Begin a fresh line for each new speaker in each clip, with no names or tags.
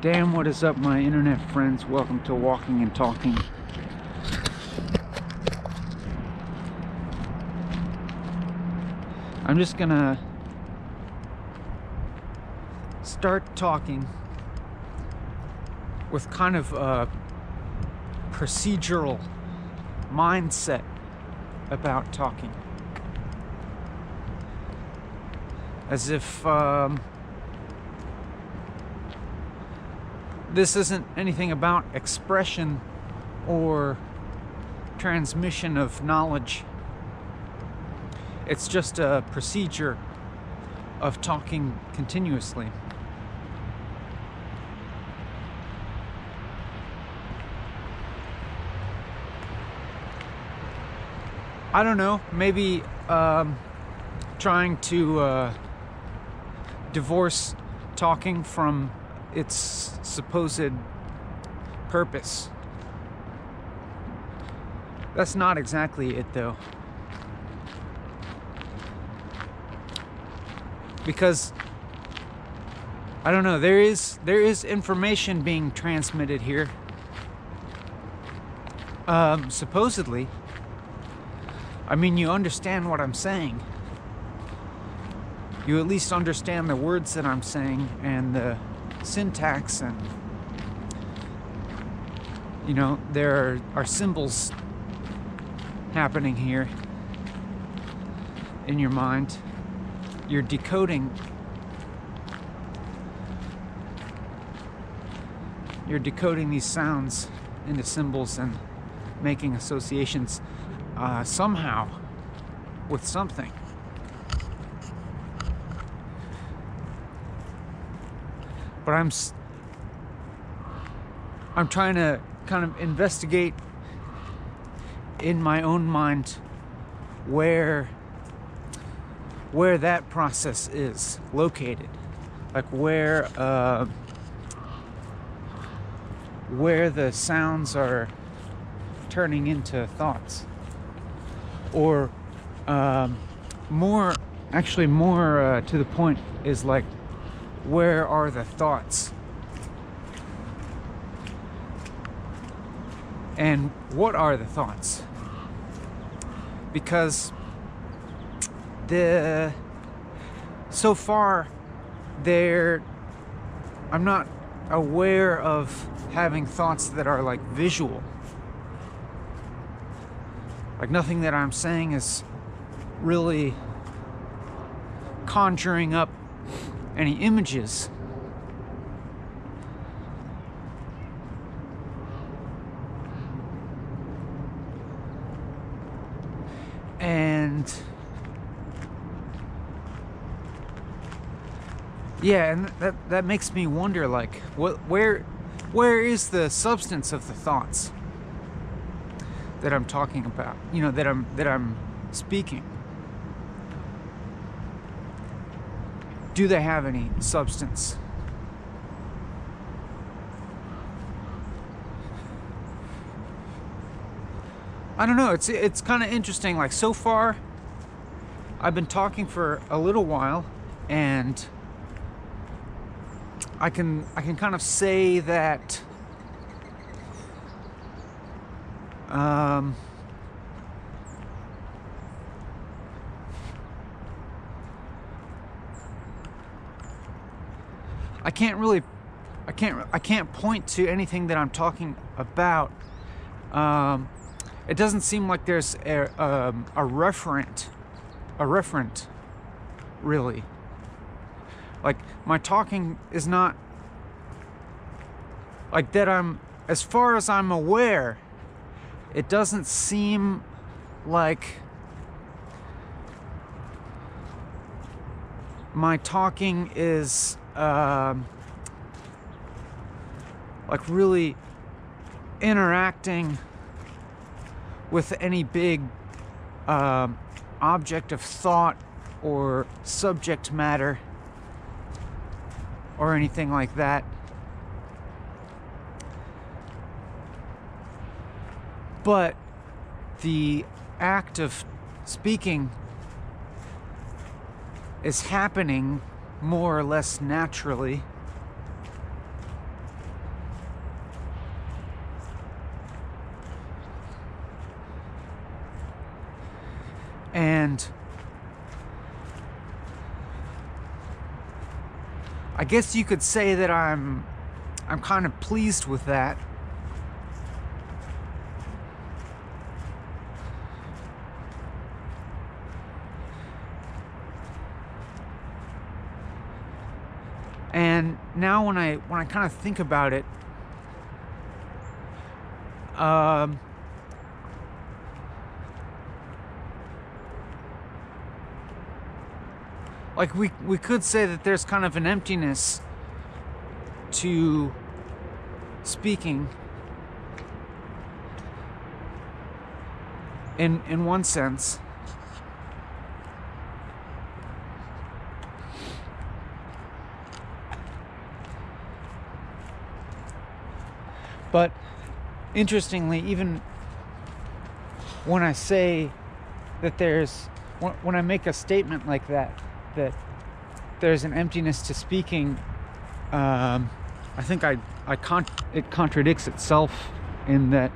Damn, what is up, my internet friends? Welcome to Walking and Talking. I'm just gonna start talking with kind of a procedural mindset about talking. As if this isn't anything about expression or transmission of knowledge. It's just a procedure of talking continuously. I don't know, maybe trying to divorce talking from its supposed purpose. That's not exactly it, though. Because I don't know, there is information being transmitted here. Supposedly. I mean, you understand what I'm saying. You at least understand the words that I'm saying and the syntax, and you know, there are symbols happening here in your mind. You're decoding these sounds into symbols and making associations somehow with something. But I'm trying to kind of investigate in my own mind where that process is located, like where the sounds are turning into thoughts, or more to the point is like, where are the thoughts? And what are the thoughts? Because so far I'm not aware of having thoughts that are like visual. Like nothing that I'm saying is really conjuring up any images. And yeah, and that makes me wonder, like, where is the substance of the thoughts that I'm talking about? You know, that I'm speaking. Do they have any substance? I don't know, it's kind of interesting. Like, so far I've been talking for a little while, and I can kind of say that I can't point to anything that I'm talking about. It doesn't seem like there's a referent, really. Like, my talking is not like that. As far as I'm aware, it doesn't seem like my talking is like really interacting with any big object of thought or subject matter or anything like that. But the act of speaking is happening more or less naturally. And I guess you could say that I'm kind of pleased with that. And now when I kind of think about it, like we could say that there's kind of an emptiness to speaking in one sense. But interestingly, even when I say that when I make a statement like that there's an emptiness to speaking, I think it contradicts itself in that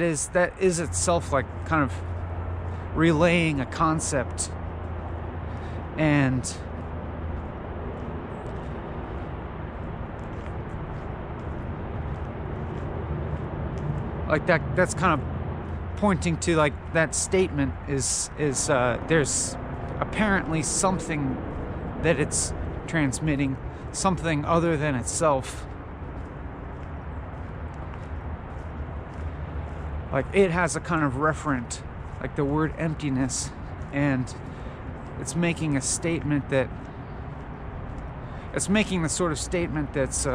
is itself like kind of relaying a concept, and like that's kind of pointing to like that statement is there's apparently something that it's transmitting, something other than itself. Like it has a kind of referent, like the word emptiness, and it's making a statement that it's making the sort of statement that's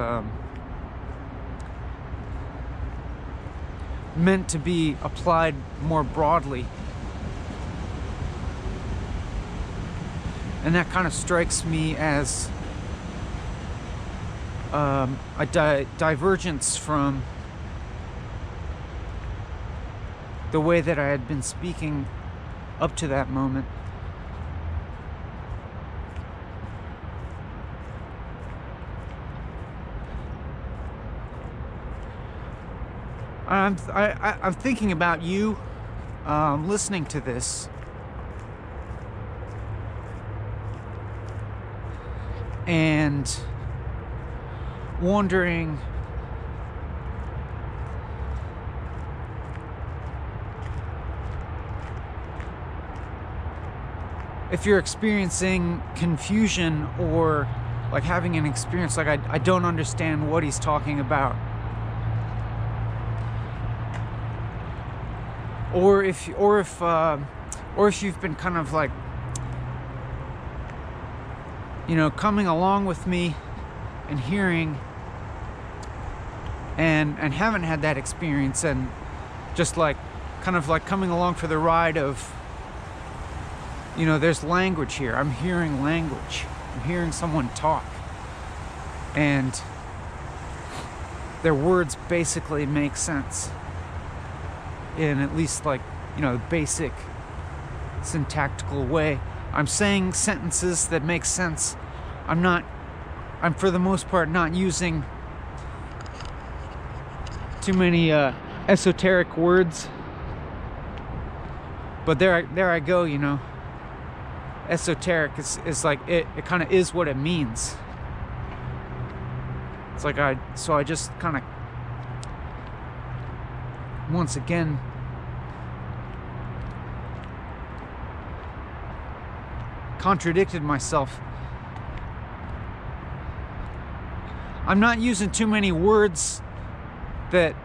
meant to be applied more broadly. And that kind of strikes me as a divergence from the way that I had been speaking up to that moment. I'm thinking about you listening to this, and wondering if you're experiencing confusion, or like having an experience like I don't understand what he's talking about. Or if you've been kind of like, you know, coming along with me and hearing and haven't had that experience, and just like kind of like coming along for the ride of, you know, there's language here. I'm hearing language. I'm hearing someone talk, and their words basically make sense in at least like, you know, basic syntactical way. I'm saying sentences that make sense. I'm for the most part not using too many esoteric words. But there I go, you know. Esoteric is like it kind of is what it means. It's like I just kind of once again contradicted myself. I'm not using too many words that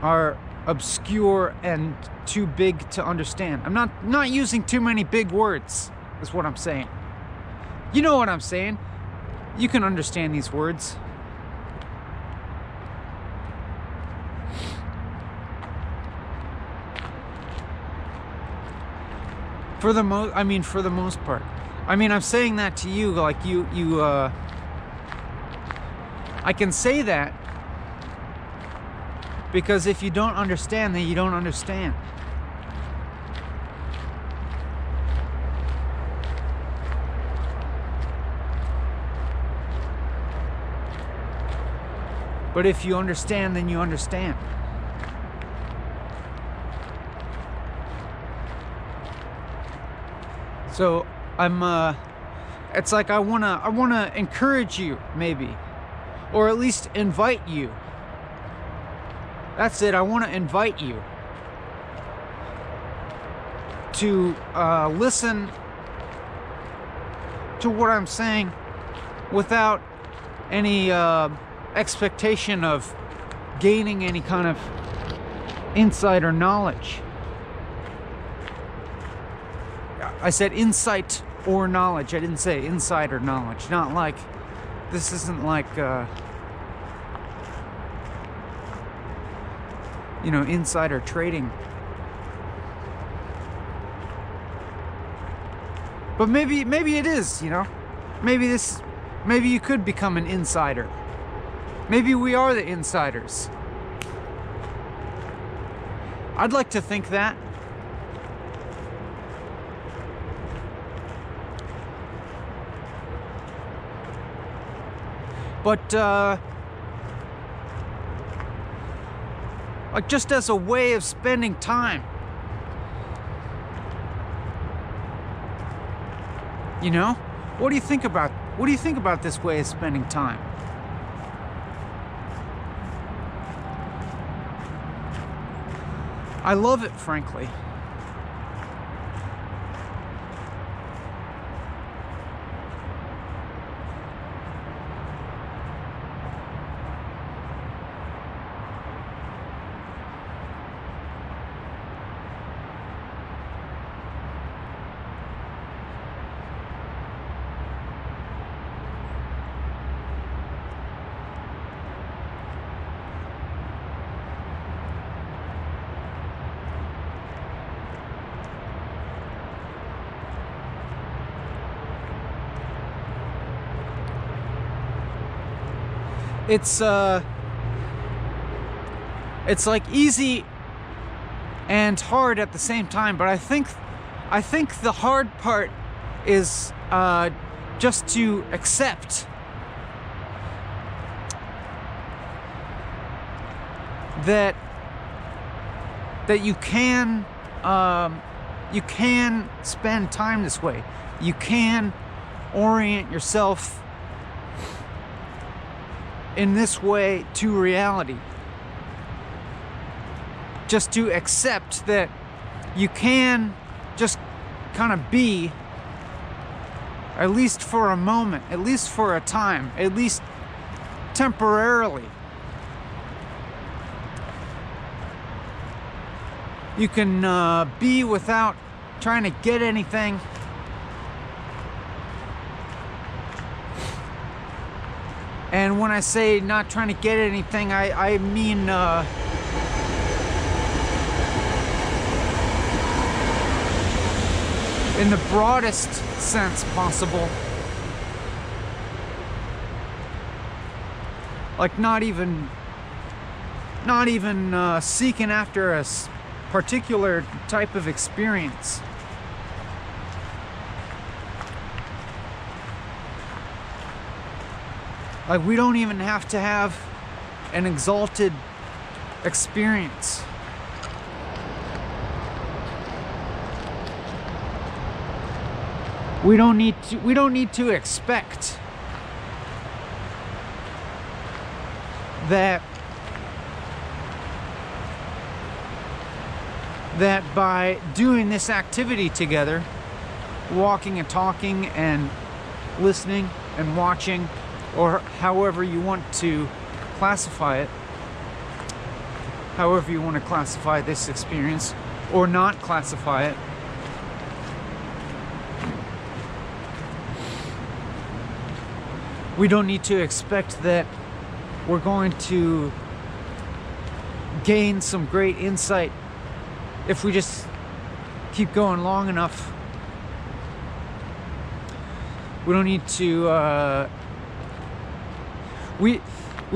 are obscure and too big to understand. I'm not using too many big words, is what I'm saying. You know what I'm saying. You can understand these words. For the most part. I mean, I'm saying that to you, like I can say that because if you don't understand, then you don't understand. But if you understand, then you understand. So I'm it's like I wanna encourage you, maybe, or at least invite you. That's it. I want to invite you to listen to what I'm saying without any expectation of gaining any kind of insight or knowledge. I said insight or knowledge. I didn't say insight or knowledge. Not like, this isn't like, insider trading. But maybe it is, Maybe you could become an insider. Maybe we are the insiders. I'd like to think that. But, like, just as a way of spending time. What do you think about this way of spending time? I love it, frankly. It's like easy and hard at the same time, but I think the hard part is just to accept that you can spend time this way. You can orient yourself in this way to reality. Just to accept that you can just kind of be, at least for a moment, at least for a time, at least temporarily. You can be without trying to get anything. And when I say not trying to get anything, I mean in the broadest sense possible. Like not even seeking after a particular type of experience. Like, we don't even have to have an exalted experience. We don't need to expect that by doing this activity together, walking and talking and listening and watching, or however you want to classify it, however you want to classify this experience, or not classify it, we don't need to expect that we're going to gain some great insight if we just keep going long enough. We don't need to we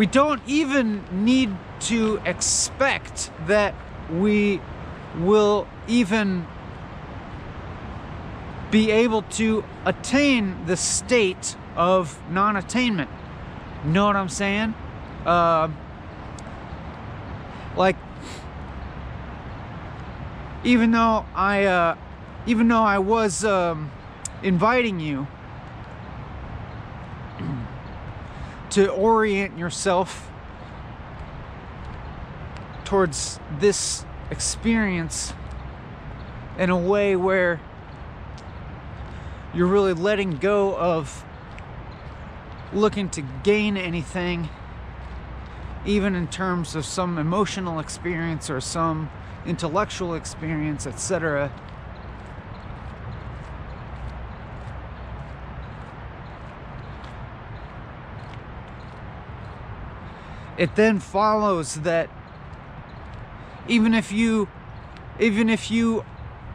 don't even need to expect that we will even be able to attain the state of non-attainment. Know what I'm saying? Like, even though I was inviting you to orient yourself towards this experience in a way where you're really letting go of looking to gain anything, even in terms of some emotional experience or some intellectual experience, etc. It then follows that even if you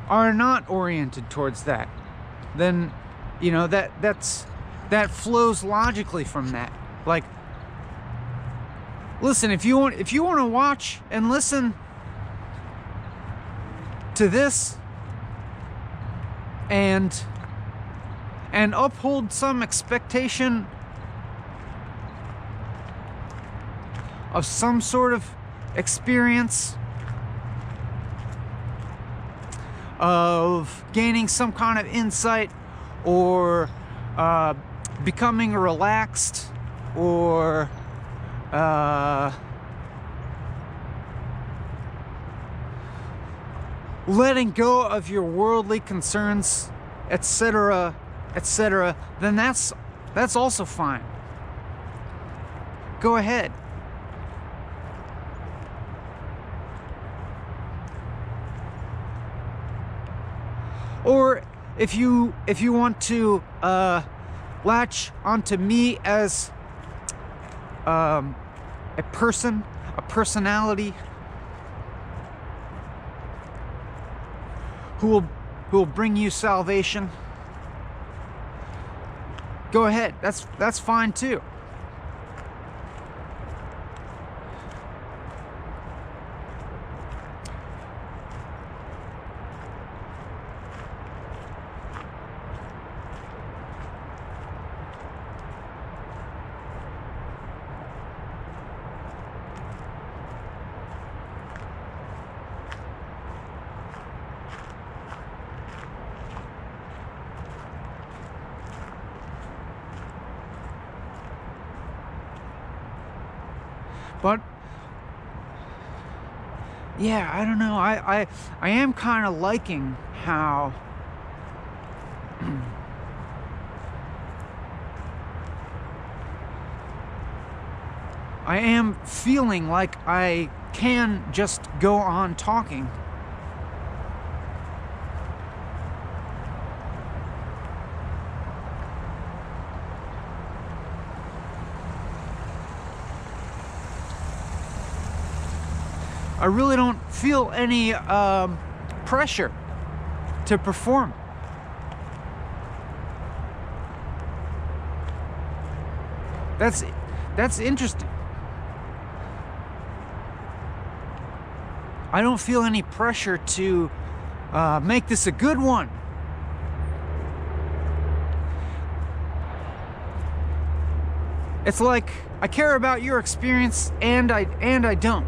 are not oriented towards that, then you know that flows logically from that. Like, listen, if you want to watch and listen to this and uphold some expectation of some sort of experience of gaining some kind of insight, or becoming relaxed, or letting go of your worldly concerns, etc., etc., then that's also fine. Go ahead. Or if you want to latch onto me as a person, a personality who will bring you salvation, go ahead. That's fine too. But yeah, I don't know. I am kind of liking how I am feeling like I can just go on talking. I really don't feel any pressure to perform. That's interesting. I don't feel any pressure to make this a good one. It's like I care about your experience, and I don't.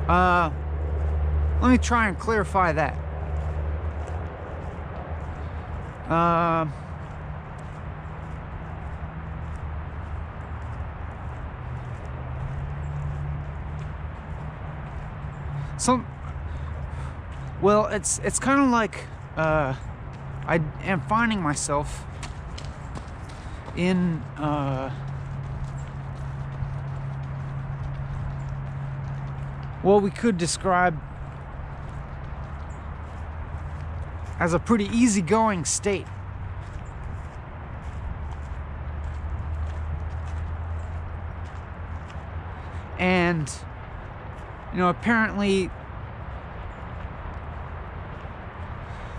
Let me try and clarify that. Well, it's kind of like I am finding myself in what we could describe as a pretty easygoing state. And, you know, apparently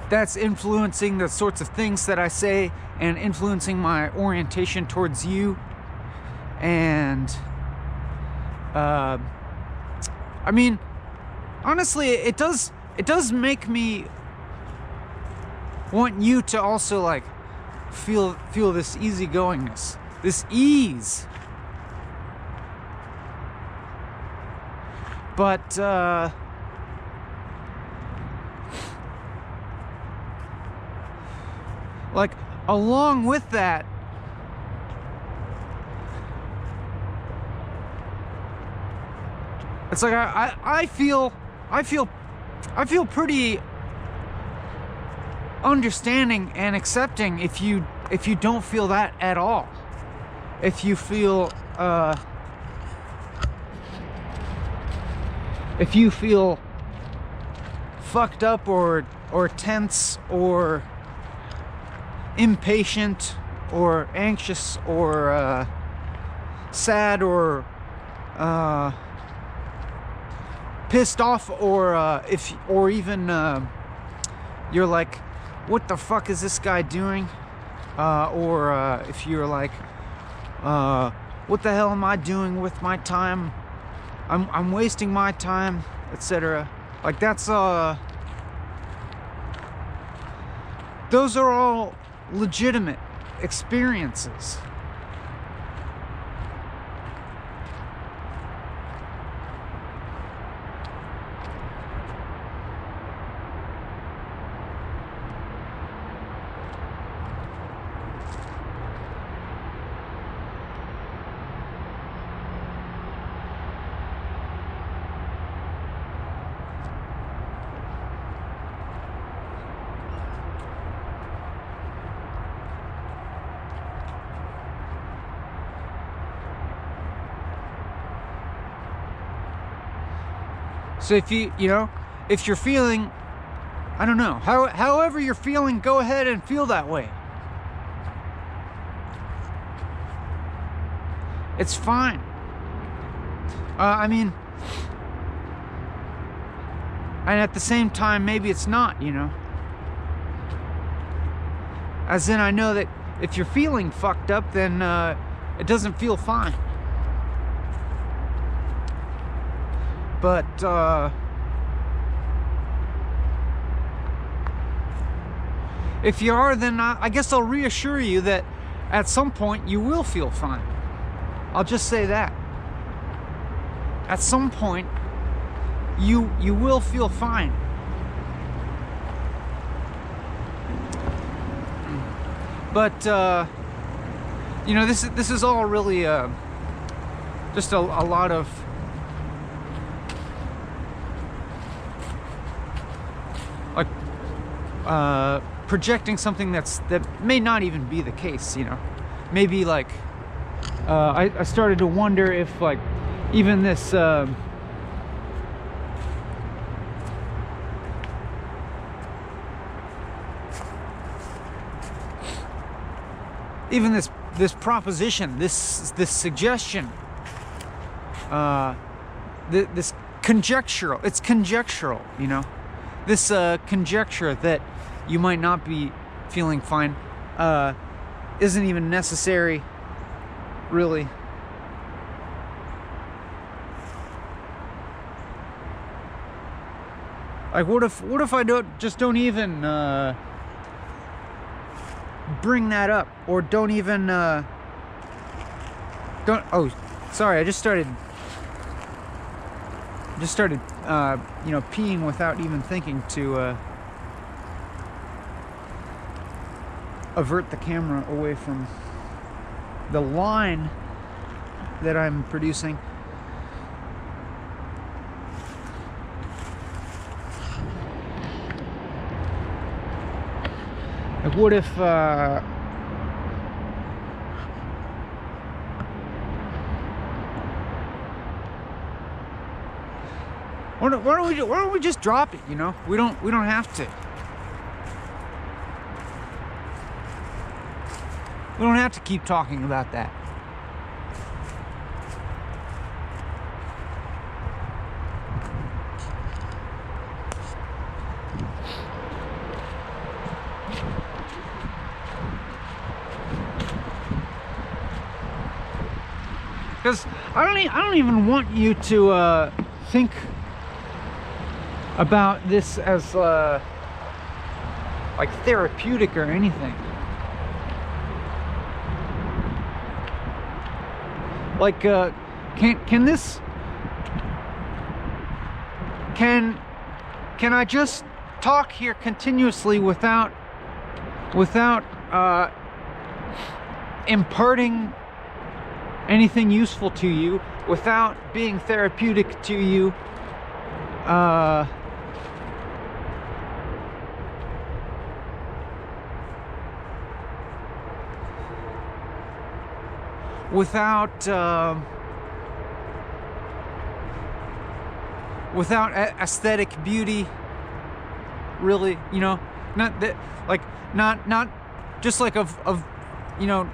that's influencing the sorts of things that I say and influencing my orientation towards you. And, I mean, honestly, it does make me want you to also like feel this easygoingness, this ease. But like, along with that, it's like I feel pretty understanding and accepting if you don't feel that at all. If you feel fucked up or tense or impatient or anxious or sad or pissed off, or even you're like, what the fuck is this guy doing? Or if you're like, what the hell am I doing with my time? I'm wasting my time, etc. Like, that's those are all legitimate experiences. So if if you're feeling, I don't know, however you're feeling, go ahead and feel that way. It's fine. I mean, and at the same time, maybe it's not, As in, I know that if you're feeling fucked up, then it doesn't feel fine. But if you are, then I guess I'll reassure you that at some point you will feel fine. I'll just say that. At some point you will feel fine. But this is all really just a lot of like projecting something that may not even be the case, Maybe like I started to wonder if like even this this proposition, this suggestion, this conjectural, it's conjectural, this conjecture that you might not be feeling fine isn't even necessary, really. Like, what if I don't even bring that up, or don't even oh, sorry, I just started peeing without even thinking to avert the camera away from the line that I'm producing. Like, what if why don't we just drop it? We don't have to. We don't have to keep talking about that. Because I don't even want you to think about this as like therapeutic or anything. Like, can I just talk here continuously without imparting anything useful to you without being therapeutic to you. Without aesthetic beauty, really, you know, not that, like, not just like of you know,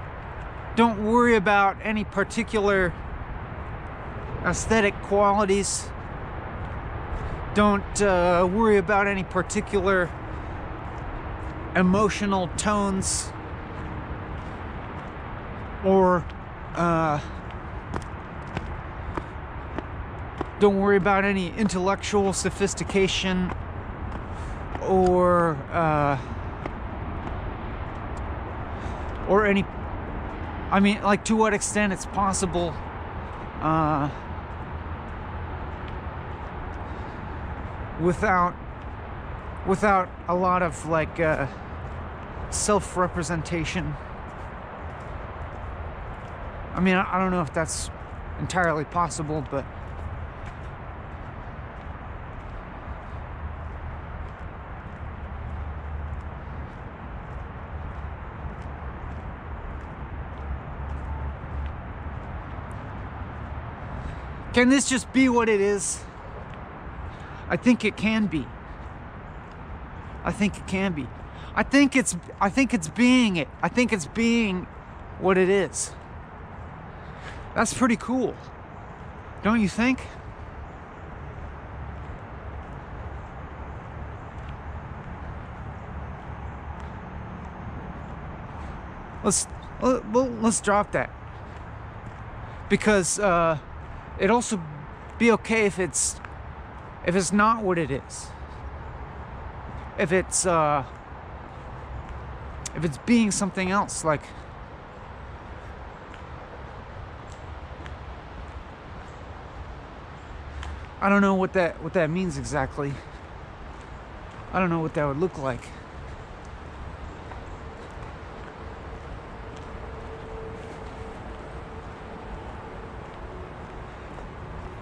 don't worry about any particular aesthetic qualities. Don't worry about any particular emotional tones, or don't worry about any intellectual sophistication, or any, I mean, like, to what extent it's possible without a lot of, like, self-representation. I mean, I don't know if that's entirely possible, but can this just be what it is? I think it can be. I think it can be. I think it's being it. I think it's being what it is. That's pretty cool, don't you think? Let's drop that, because it'd also be okay if it's not what it is. If it's being something else, like, I don't know what that means exactly. I don't know what that would look like.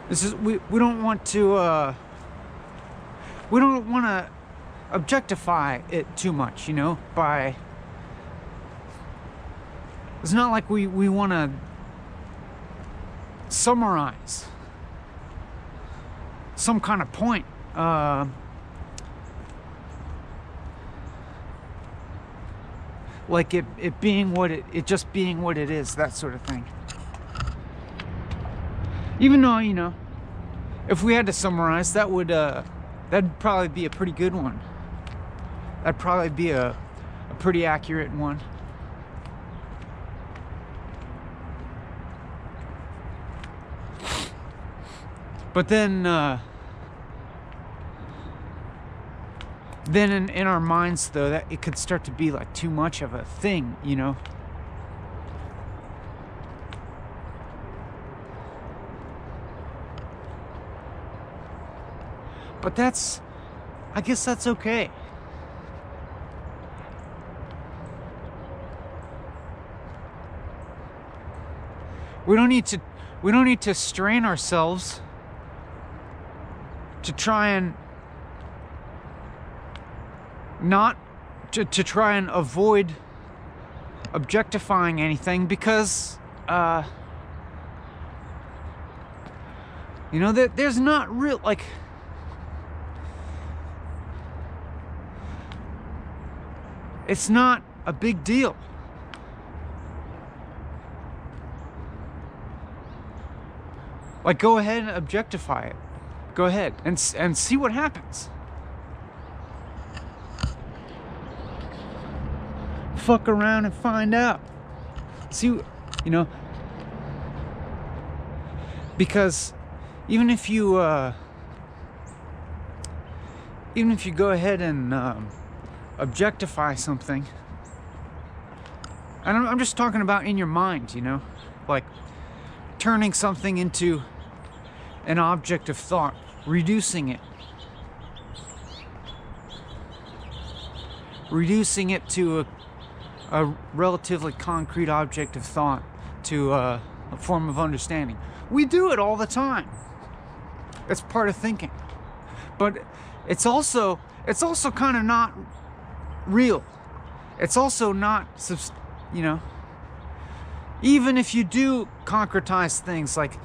This is, we don't want to objectify it too much, you know, by, it's not like we want to summarize some kind of point. Like it being what it just being what it is, that sort of thing. Even though, you know, if we had to summarize, that'd probably be a pretty good one. That'd probably be a pretty accurate one. But then in our minds, though, that it could start to be like too much of a thing, you know. But I guess that's okay. We don't need to strain ourselves to try and try and avoid objectifying anything, because you know, there's not real, like, it's not a big deal. Like, go ahead and objectify it. Go ahead and see what happens. Fuck around and find out. See, you know, because even if you go ahead and objectify something, and I'm just talking about in your mind, you know, like turning something into an object of thought, reducing it to a relatively concrete object of thought to a form of understanding. We do it all the time. It's part of thinking. But it's also kind of not real. It's also not, even if you do concretize things, like,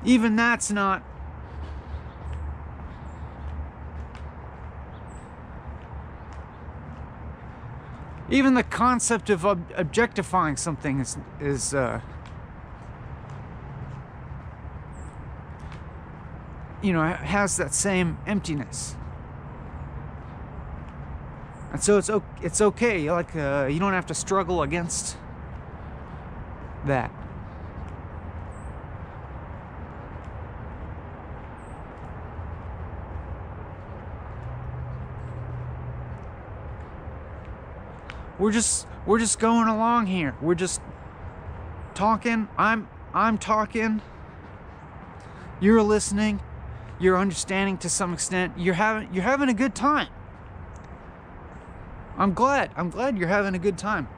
even that's not, even the concept of objectifying something is has that same emptiness. And so it's okay. Like you don't have to struggle against that. We're just going along here. We're just talking. I'm talking. You're listening. You're understanding to some extent. You're having a good time. I'm glad you're having a good time.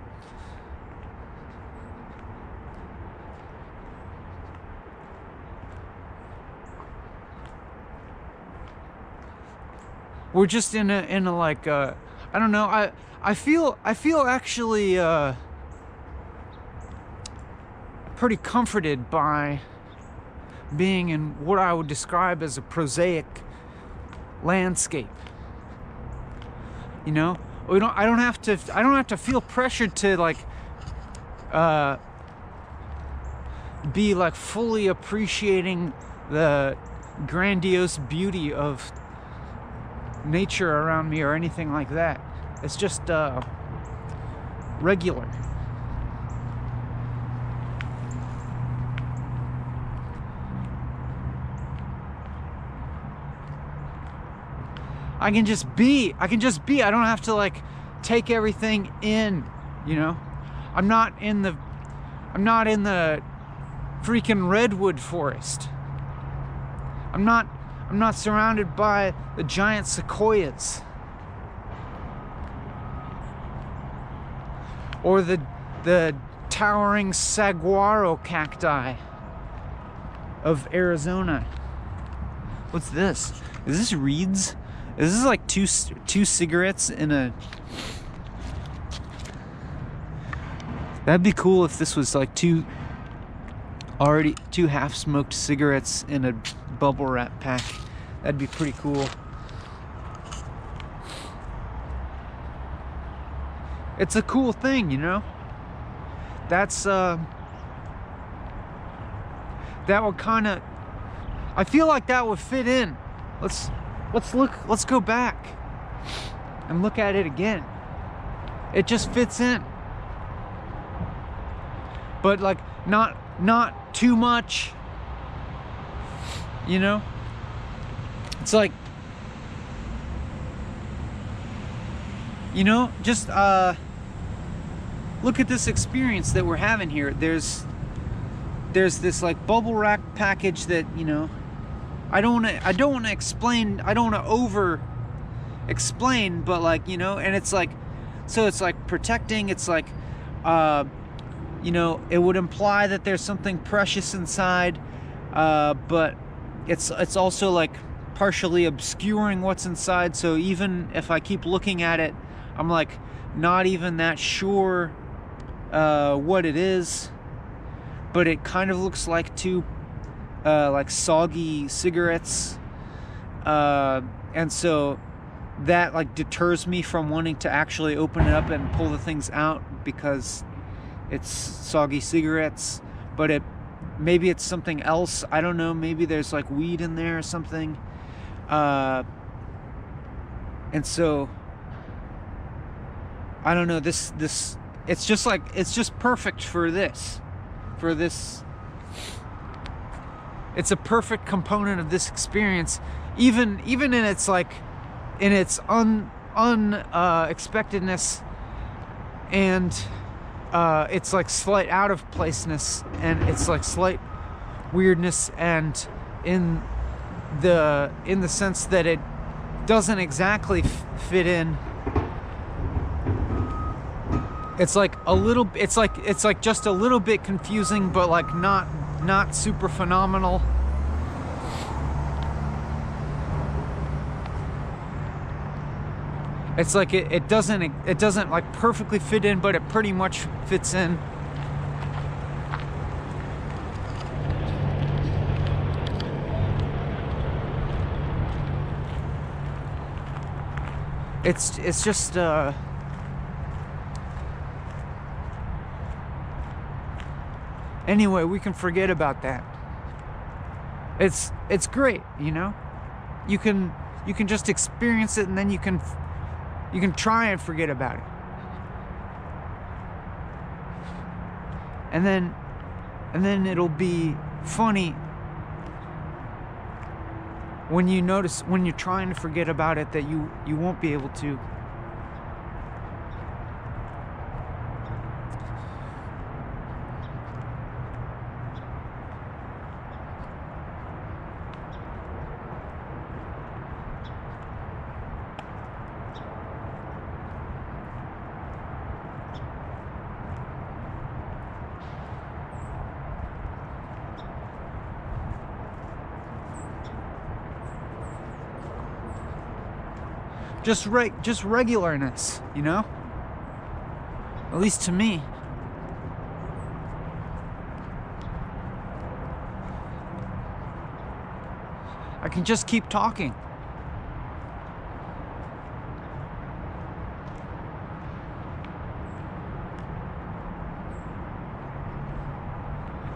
We're just in a like I don't know. I feel actually pretty comforted by being in what I would describe as a prosaic landscape. I don't have to feel pressured to like be like fully appreciating the grandiose beauty of nature around me or anything like that. It's just regular. I can just be. I don't have to like take everything in, I'm not in the freaking redwood forest. I'm not surrounded by the giant sequoias or the towering saguaro cacti of Arizona. What's this? Is this reeds? Is this like two cigarettes in a... That'd be cool if this was like two half-smoked cigarettes in a bubble wrap pack. That'd be pretty cool. It's a cool thing, That's that would kind of... I feel like that would fit in. Let's go back and look at it again. It just fits in. But like not too much. It's like just look at this experience that we're having here. There's this like bubble wrap package that, I don't want to explain. I don't want to over explain, but like, and it's like, so it's like protecting. It's like, it would imply that there's something precious inside, but it's also like partially obscuring what's inside. So even if I keep looking at it, I'm like not even that sure what it is, but it kind of looks like two like soggy cigarettes, and so that like deters me from wanting to actually open it up and pull the things out because it's soggy cigarettes. But maybe it's something else. I don't know. Maybe there's like weed in there or something. And so I don't know. This it's just perfect for this. It's a perfect component of this experience, even in its like, in its unexpectedness, and it's like slight out of placeness, and it's like slight weirdness, and in the sense that it doesn't exactly fit in. It's like a little, it's like just a little bit confusing, but like not super phenomenal. It's like it doesn't like perfectly fit in, but it pretty much fits in. It's just anyway, we can forget about that. It's great, you know? You can just experience it, and then you can try and forget about it. And then it'll be funny when you notice, when you're trying to forget about it, that you won't be able to. Just regularness, you know? At least to me. I can just keep talking.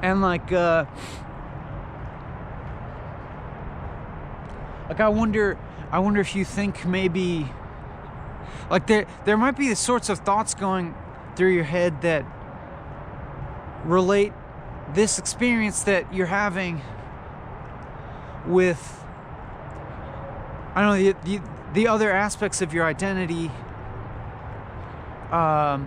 And like I wonder if you think maybe like there might be the sorts of thoughts going through your head that relate this experience that you're having with, I don't know, the other aspects of your identity. And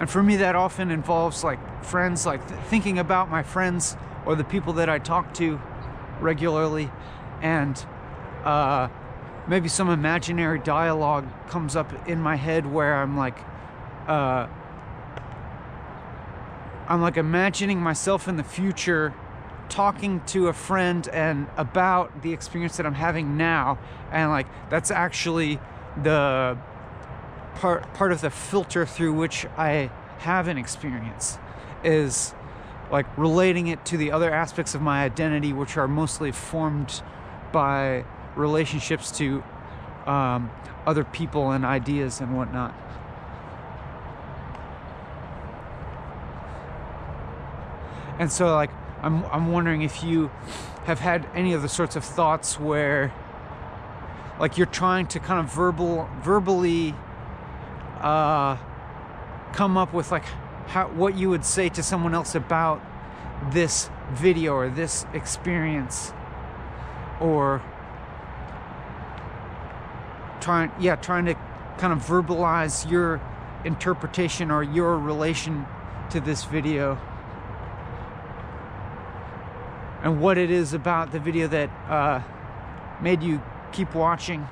for me, that often involves like friends, like thinking about my friends or the people that I talk to regularly, and maybe some imaginary dialogue comes up in my head where I'm like imagining myself in the future talking to a friend and about the experience that I'm having now, and like that's actually the part of the filter through which I have an experience, is like relating it to the other aspects of my identity, which are mostly formed by relationships to other people and ideas and whatnot. And so like I'm wondering if you have had any of the sorts of thoughts where like you're trying to kind of verbally come up with like what you would say to someone else about this video or this experience, or trying to kind of verbalize your interpretation or your relation to this video, and what it is about the video that made you keep watching.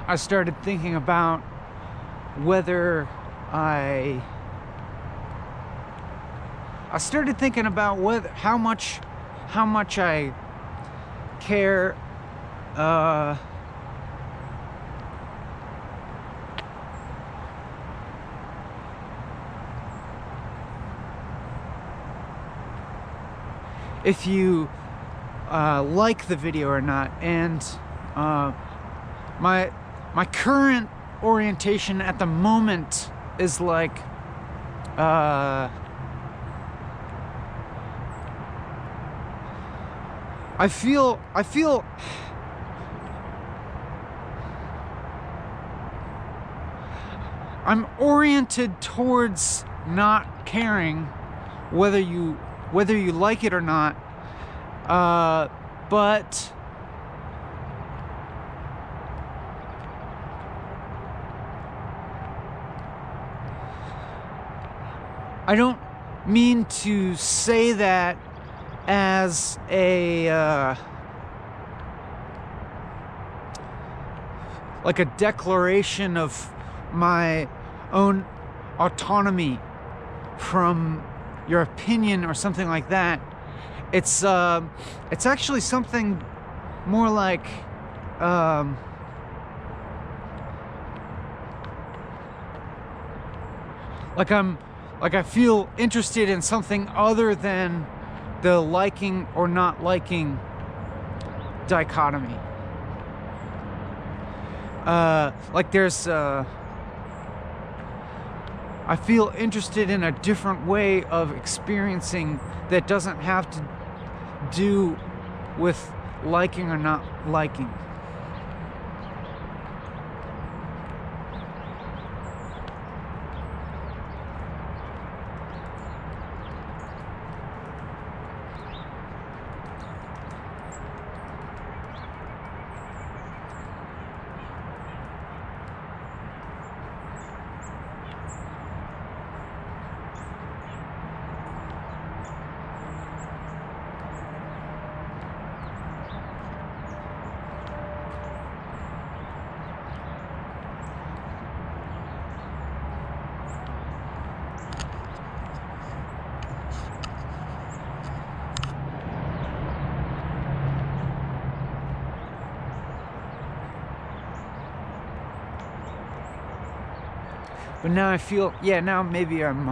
I started thinking about whether how much I care if you like the video or not. And my current orientation at the moment is like I feel I'm oriented towards not caring whether you like it or not, but I don't mean to say that as a like a declaration of my own autonomy from your opinion or something like that. It's actually something more like I feel interested in something other than the liking or not liking dichotomy. Like there's I feel interested in a different way of experiencing that doesn't have to do with liking or not liking. But now I feel, yeah, now maybe I'm,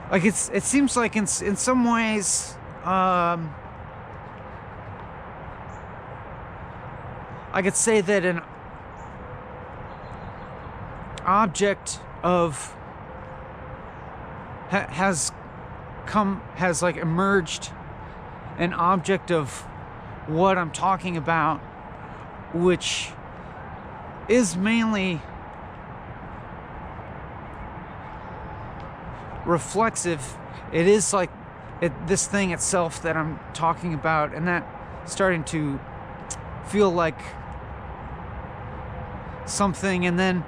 like it seems like in some ways, I could say that an object of has like emerged, an object of what I'm talking about, which is mainly reflexive. It is like this thing itself that I'm talking about, and that starting to feel like something. And then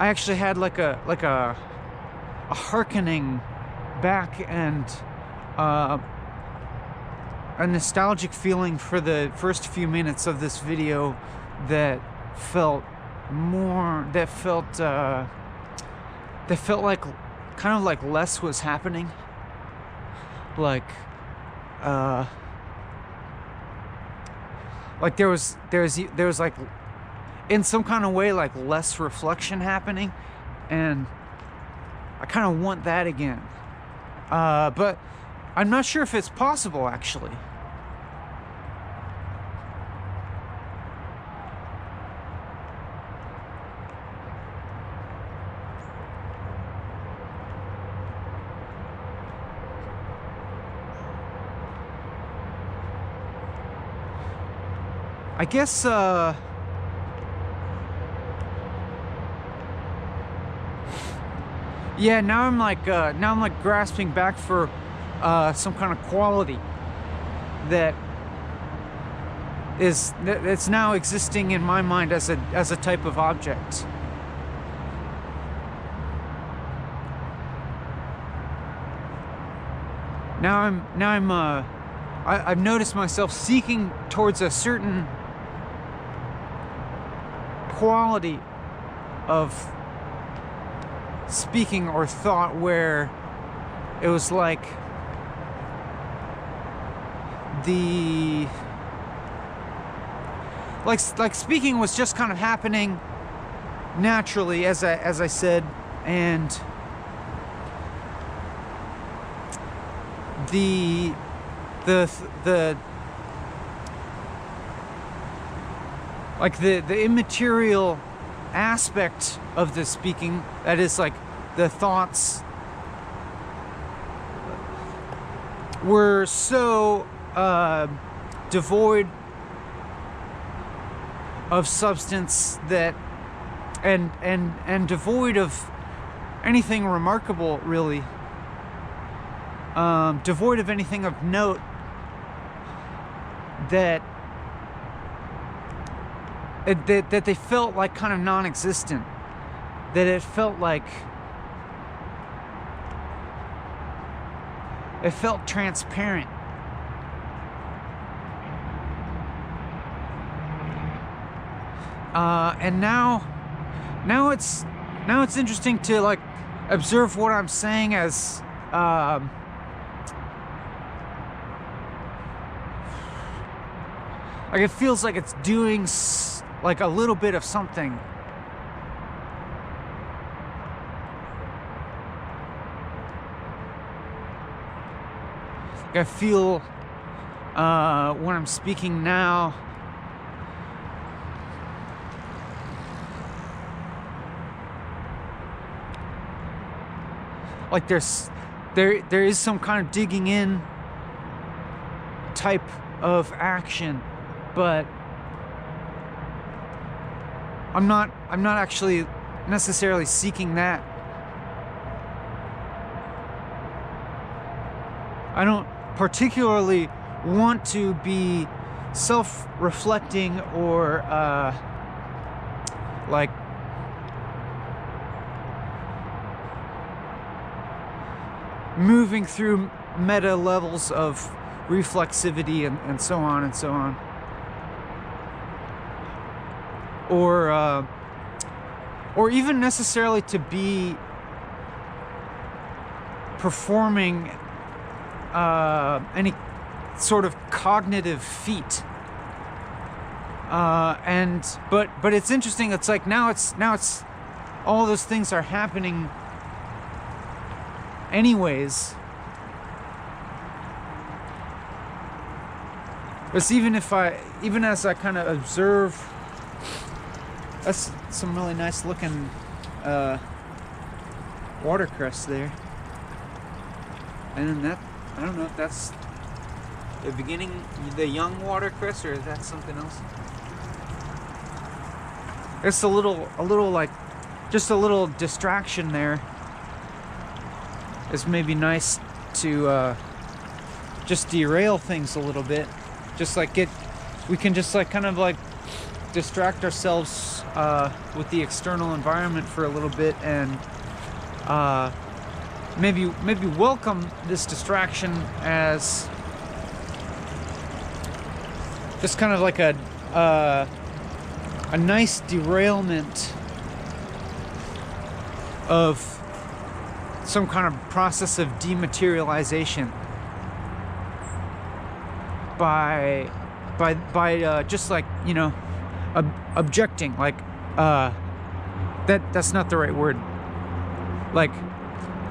I actually had like a hearkening back and a nostalgic feeling for the first few minutes of this video that felt like kind of like less was happening, like there was like, in some kind of way, like less reflection happening, and I kind of want that again. But I'm not sure if it's possible, actually. I guess, yeah, now I'm like grasping back for some kind of quality that's now existing in my mind as a type of object. I've noticed myself seeking towards a certain quality of speaking or thought where it was like speaking was just kind of happening naturally, as I said, and the the the like the immaterial aspect of the speaking, that is like the thoughts, were so devoid of substance that and devoid of anything remarkable, really, devoid of anything of note, that that they felt like kind of non-existent, that it felt like it felt transparent. And now it's interesting to like observe what I'm saying as like it feels like it's doing like a little bit of something. Like I feel when I'm speaking now, like there is some kind of digging in type of action, but I'm not actually necessarily seeking that. I don't particularly want to be self-reflecting or like moving through meta levels of reflexivity and so on and so on. Or even necessarily to be performing any sort of cognitive feat. But it's interesting. It's like now it's all those things are happening anyways. But even as I kind of observe, that's some really nice looking watercress there. And that, I don't know if that's the beginning, the young watercress, or is that something else? It's a little like, just a little distraction there. It's maybe nice to just derail things a little bit. Just like we can just like kind of like distract ourselves with the external environment for a little bit, and maybe welcome this distraction as just kind of like a nice derailment of some kind of process of dematerialization by just like, you know, objecting, like that's not the right word. Like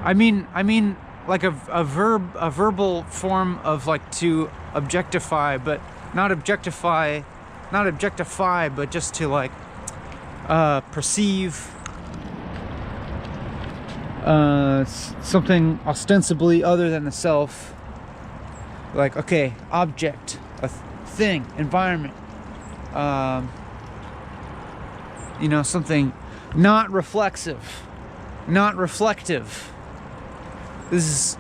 I mean like a verbal form of like to objectify, but not objectify, but just to like perceive something ostensibly other than the self. Like, okay, object, a thing, environment, you know, something not reflexive, not reflective. This is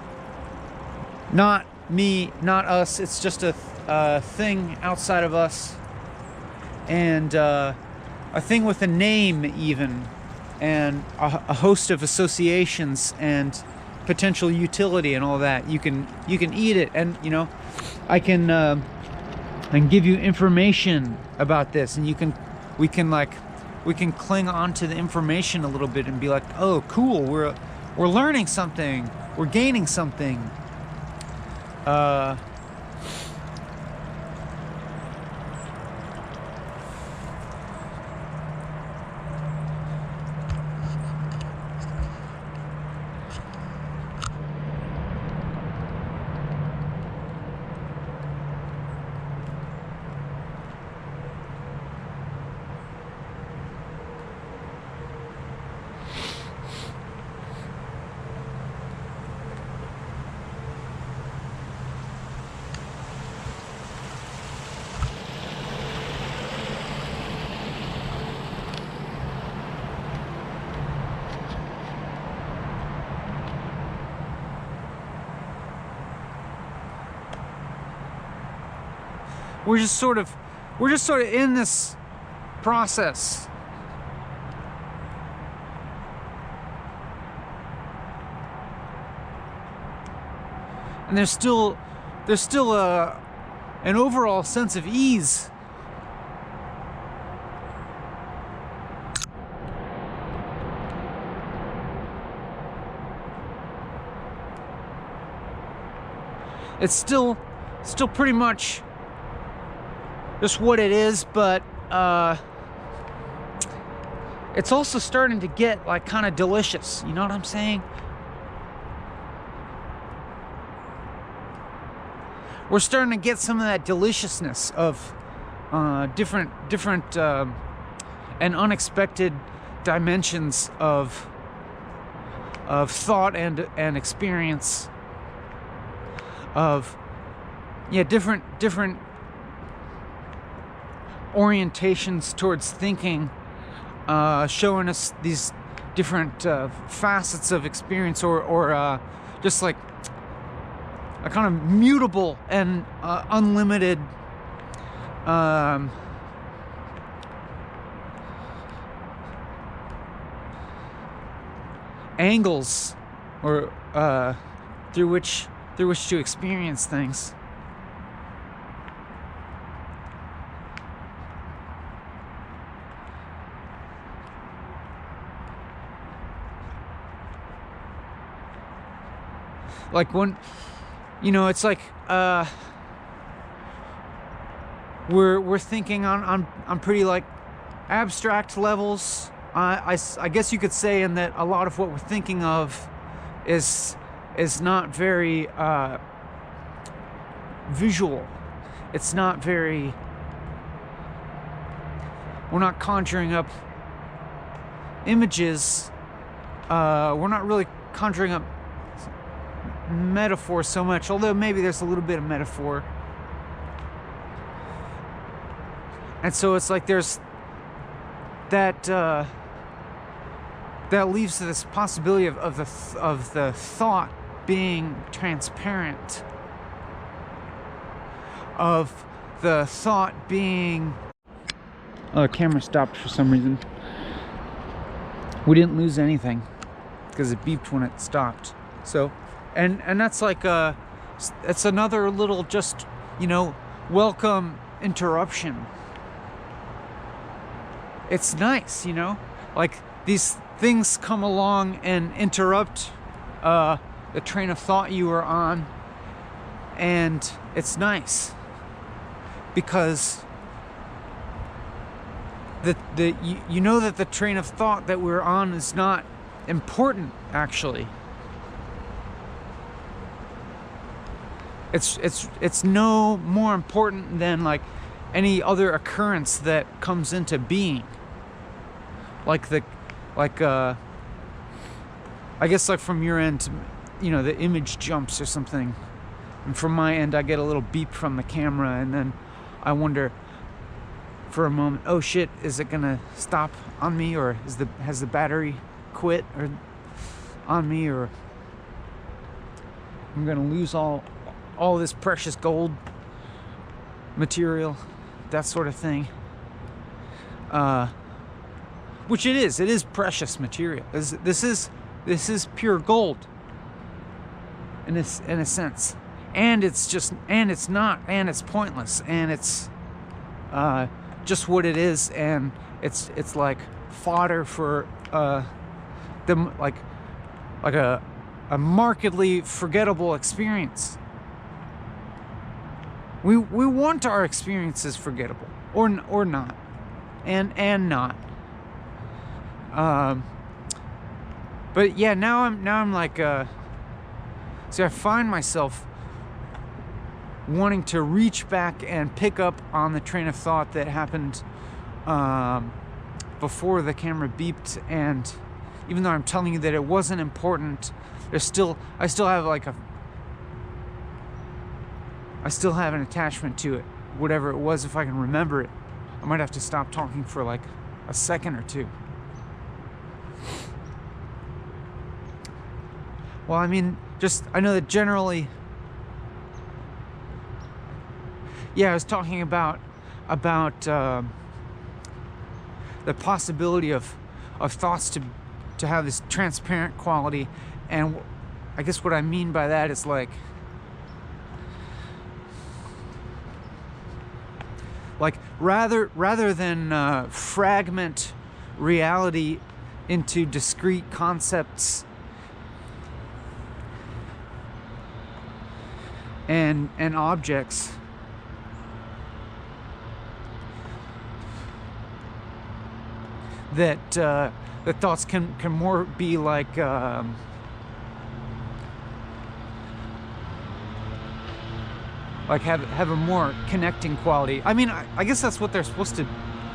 not me, not us. It's just a thing outside of us, and a thing with a name even, and a host of associations and potential utility and all that. You can eat it, and you know, I can give you information about this, and we can cling on to the information a little bit and be like, oh cool, we're learning something, we're gaining something. we're just sort of in this process. And there's still an overall sense of ease. It's still pretty much just what it is, but it's also starting to get like kind of delicious. You know what I'm saying? We're starting to get some of that deliciousness of different and unexpected dimensions of thought and experience, of different orientations towards thinking, showing us these different facets of experience, or just like a kind of mutable and unlimited angles, or through which to experience things. Like when, it's like we're thinking on pretty like abstract levels. I guess you could say in that a lot of what we're thinking of is not very visual. It's not very. We're not conjuring up images. We're not really conjuring up metaphor so much, although maybe there's a little bit of metaphor. And so it's like there's that that leaves this possibility of the thought being transparent, of the thought being. Oh, the camera stopped for some reason. We didn't lose anything because it beeped when it stopped. So and that's like it's another little just welcome interruption. It's nice, like these things come along and interrupt the train of thought you were on, and it's nice because you know that the train of thought that we're on is not important, actually. It's no more important than like any other occurrence that comes into being. I guess like from your end, the image jumps or something, and from my end I get a little beep from the camera, and then I wonder for a moment, oh shit, is it gonna stop on me, or has the battery quit or on me, or I'm gonna lose all this precious gold material, that sort of thing. Which it is precious material. This is pure gold in a sense, and it's not, and it's pointless, and it's just what it is, and it's like fodder for them, like a markedly forgettable experience. We want our experiences forgettable, or not, and not. But yeah, now I'm like, see, I find myself wanting to reach back and pick up on the train of thought that happened before the camera beeped, and even though I'm telling you that it wasn't important, I still have an attachment to it, whatever it was. If I can remember it, I might have to stop talking for like a second or two. Well, I mean, I know that generally, Yeah, I was talking about the possibility of thoughts to have this transparent quality, and I guess what I mean by that is like rather than fragment reality into discrete concepts and objects, that the thoughts can more be like have a more connecting quality. I mean, I guess that's what they're supposed to.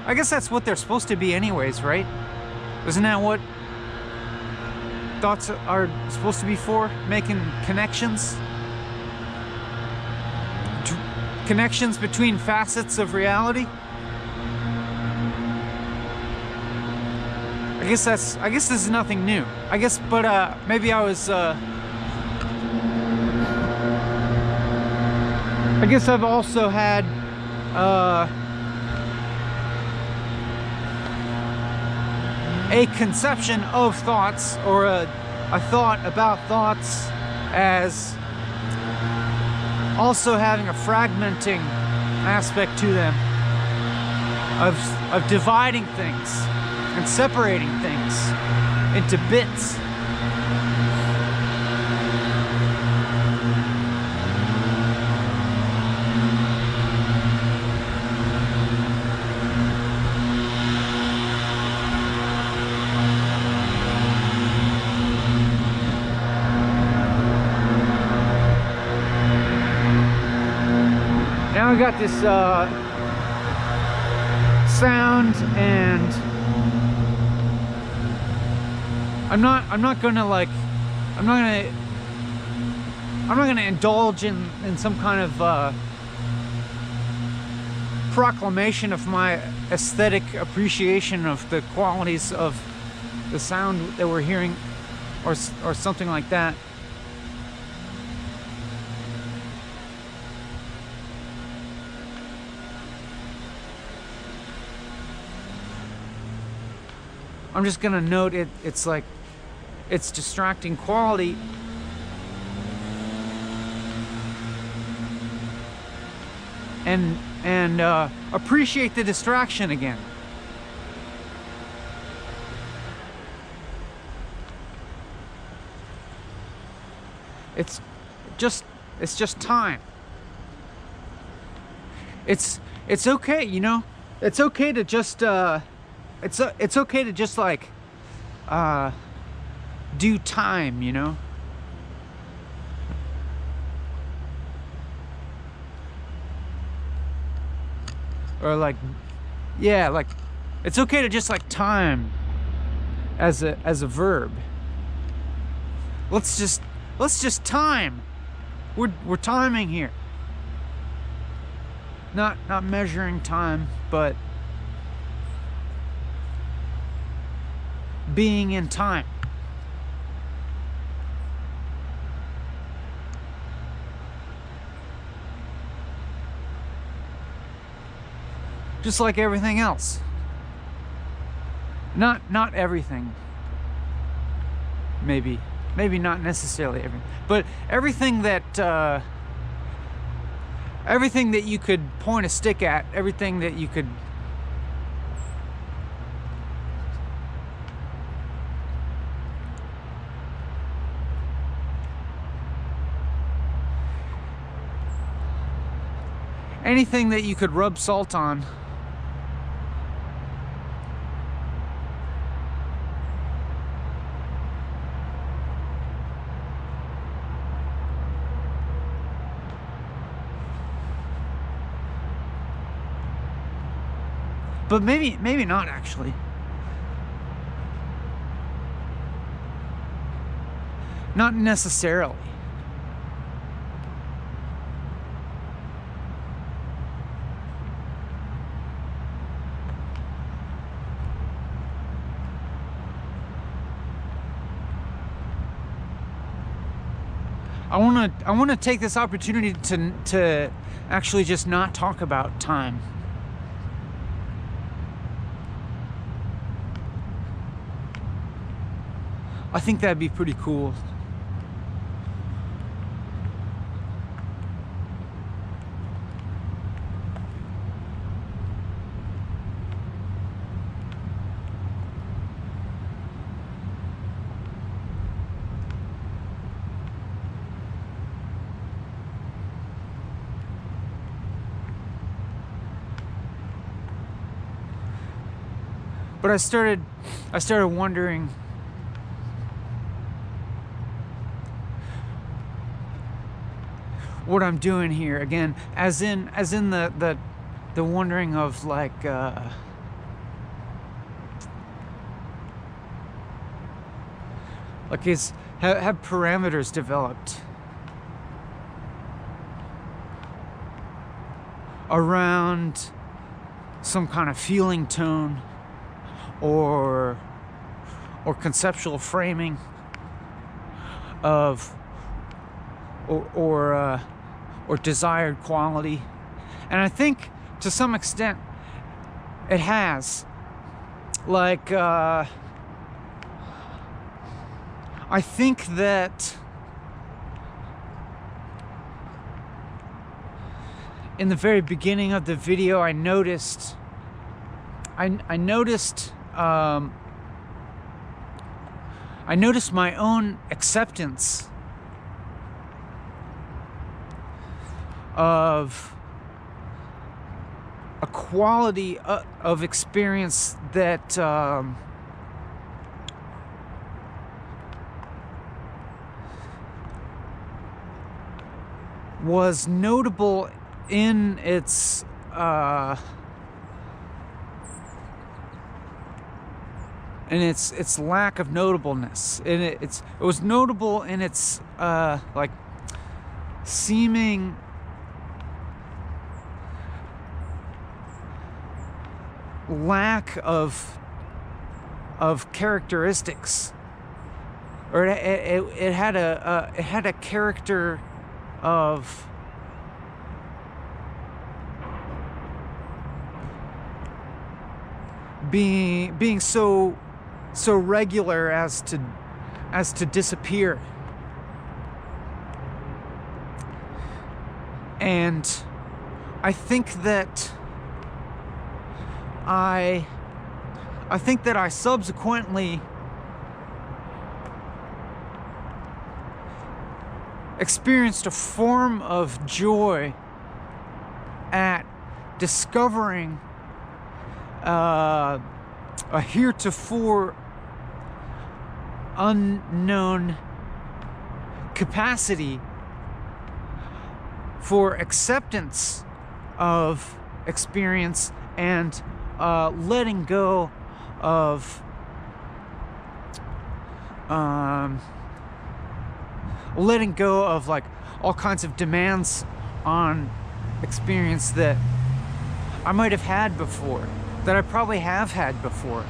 I guess that's what they're supposed to be, anyways, right? Isn't that what thoughts are supposed to be for? Making connections, connections between facets of reality. I guess this is nothing new. I guess, but maybe I was. I guess I've also had a conception of thoughts, or a thought about thoughts, as also having a fragmenting aspect to them, of dividing things and separating things into bits. Now I got this sound, and I'm not gonna indulge in some kind of proclamation of my aesthetic appreciation of the qualities of the sound that we're hearing, or something like that. I'm just gonna note it's like it's distracting quality, and appreciate the distraction again. It's just time. It's okay, you know. It's okay to just it's okay to just like do time, you know. Or like, yeah, like it's okay to just like time as a verb. Let's just time. We're timing here. Not measuring time, but being in time. Just like everything else. Not everything. Maybe not necessarily everything, but everything that you could point a stick at, everything that you could anything that you could rub salt on. But maybe not actually. Not necessarily. I want to take this opportunity to actually just not talk about time. I think that'd be pretty cool. But I started wondering what I'm doing here again, as in the wondering of like have parameters developed around some kind of feeling tone or conceptual framing of or desired quality. And I think to some extent it has. Like I think that in the very beginning of the video I noticed my own acceptance of a quality of experience that was notable in its lack of notableness. And it was notable in its like seeming lack of characteristics, or it had a character of being so regular as to disappear. And I think that I subsequently experienced a form of joy at discovering a heretofore unknown capacity for acceptance of experience and letting go of like all kinds of demands on experience that I might have had before, that I probably have had before.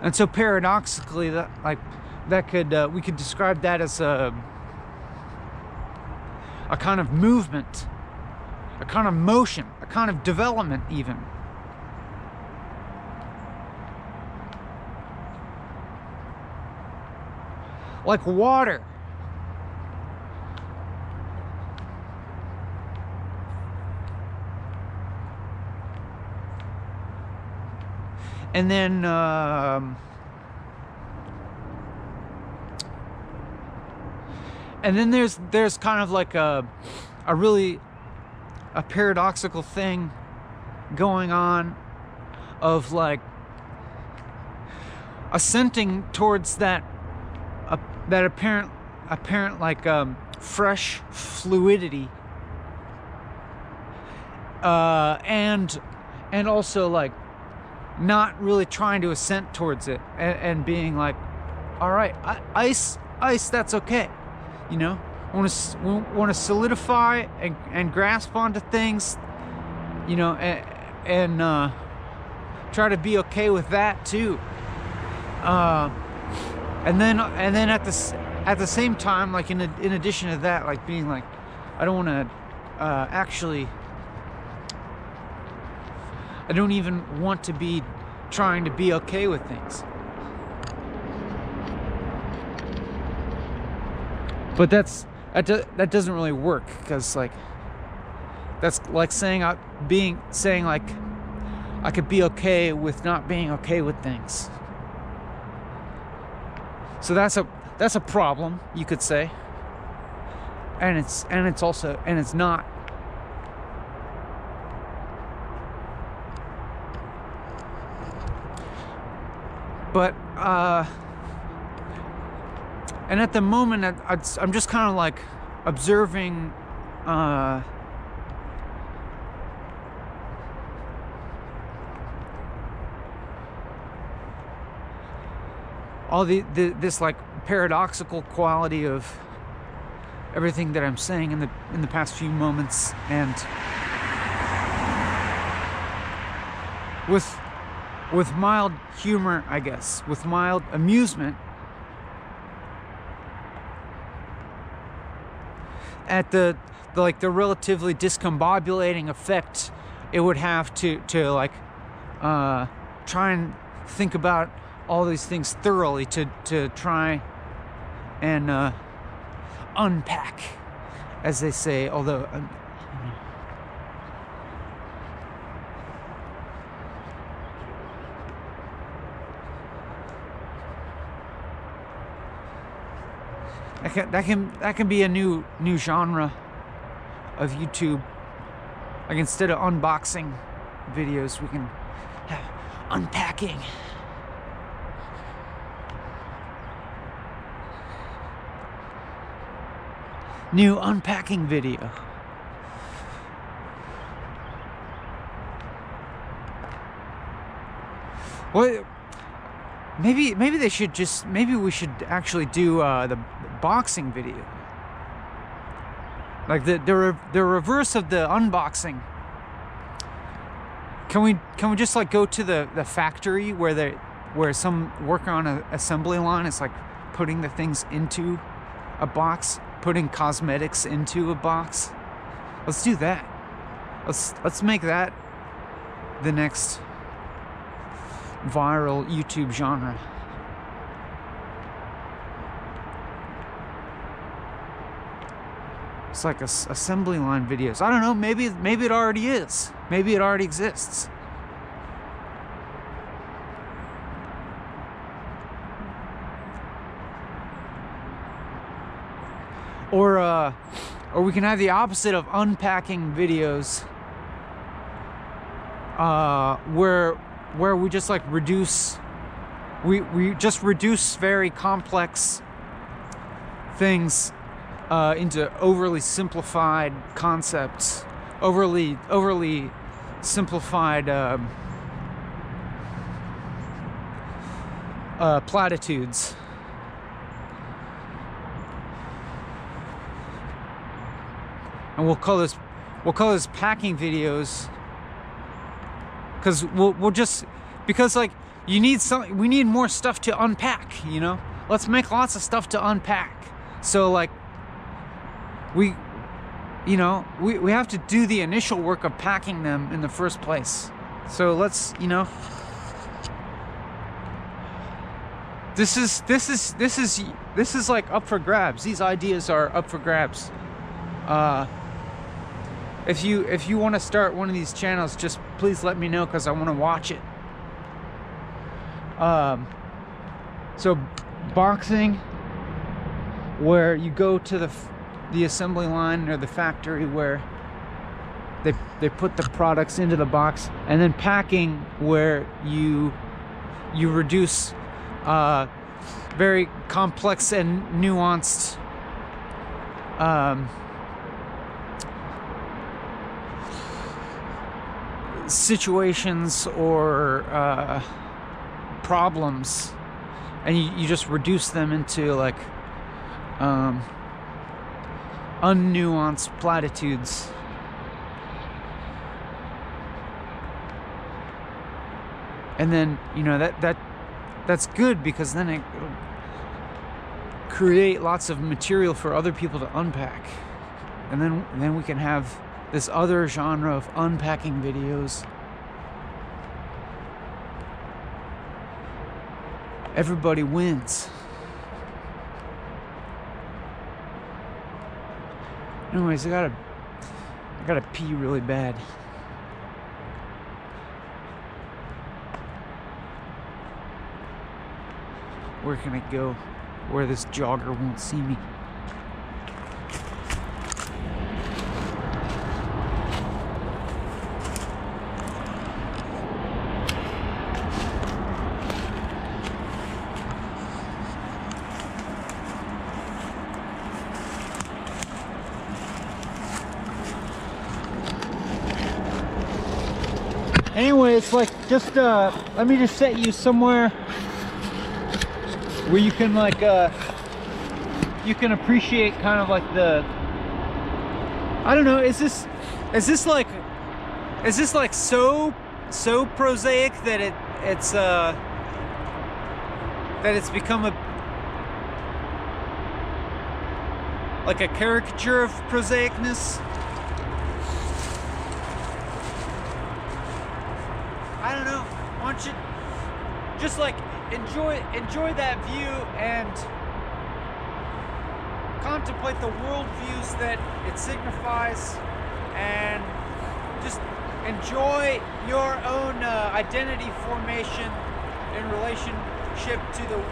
And so paradoxically, we could describe that as a kind of movement, a kind of motion, a kind of development even. Like water. And then there's kind of like a really paradoxical thing going on of like assenting towards that apparent like fresh fluidity, and also like not really trying to assent towards it, and being like, all right, ice, that's okay, you know. Want to solidify and grasp onto things, you know, and try to be okay with that too. And then at the same time, like in addition to that, like being like, I don't want to actually, I don't even want to be trying to be okay with things. But that doesn't really work, because like that's like saying like I could be okay with not being okay with things. So that's a problem, you could say. And it's not. But and at the moment, I'm just kind of like observing all this like paradoxical quality of everything that I'm saying in the past few moments, and with mild humor, I guess, with mild amusement at the relatively discombobulating effect it would have to like try and think about all these things thoroughly, to try and unpack, as they say, although that can be a new genre of YouTube. Like, instead of unboxing videos, we can have unpacking. New unpacking video. Well, maybe we should actually do the boxing video, like the reverse of the unboxing. Can we just like go to the factory where some worker on an assembly line is like putting the things into a box, putting cosmetics into a box? Let's do that. Let's make that the next viral YouTube genre. It's like assembly line videos. I don't know, maybe it already is. Maybe it already exists. Or we can have the opposite of unpacking videos, where we just like reduce very complex things into overly simplified concepts, overly simplified platitudes. And we'll call this packing videos, because because like we need more stuff to unpack, you know? Let's make lots of stuff to unpack. So like we have to do the initial work of packing them in the first place. So let's, this is like up for grabs. These ideas are up for grabs. If you want to start one of these channels, just please let me know, because I want to watch it. So boxing, where you go to the assembly line or the factory where they put the products into the box, and then packing, where you reduce very complex and nuanced situations or problems, and you just reduce them into like unnuanced platitudes. And then, you know, that's good, because then it'll create lots of material for other people to unpack. And then we can have this other genre of unpacking videos. Everybody wins. Anyways, I gotta pee really bad. Where can I go where this jogger won't see me? Anyway, it's like, just let me just set you somewhere where you can like you can appreciate kind of like the, I don't know, is this like so prosaic that it's become like a caricature of prosaicness? I don't know. Why don't you just like enjoy that view and contemplate the worldviews that it signifies, and just enjoy your own identity formation in relationship to the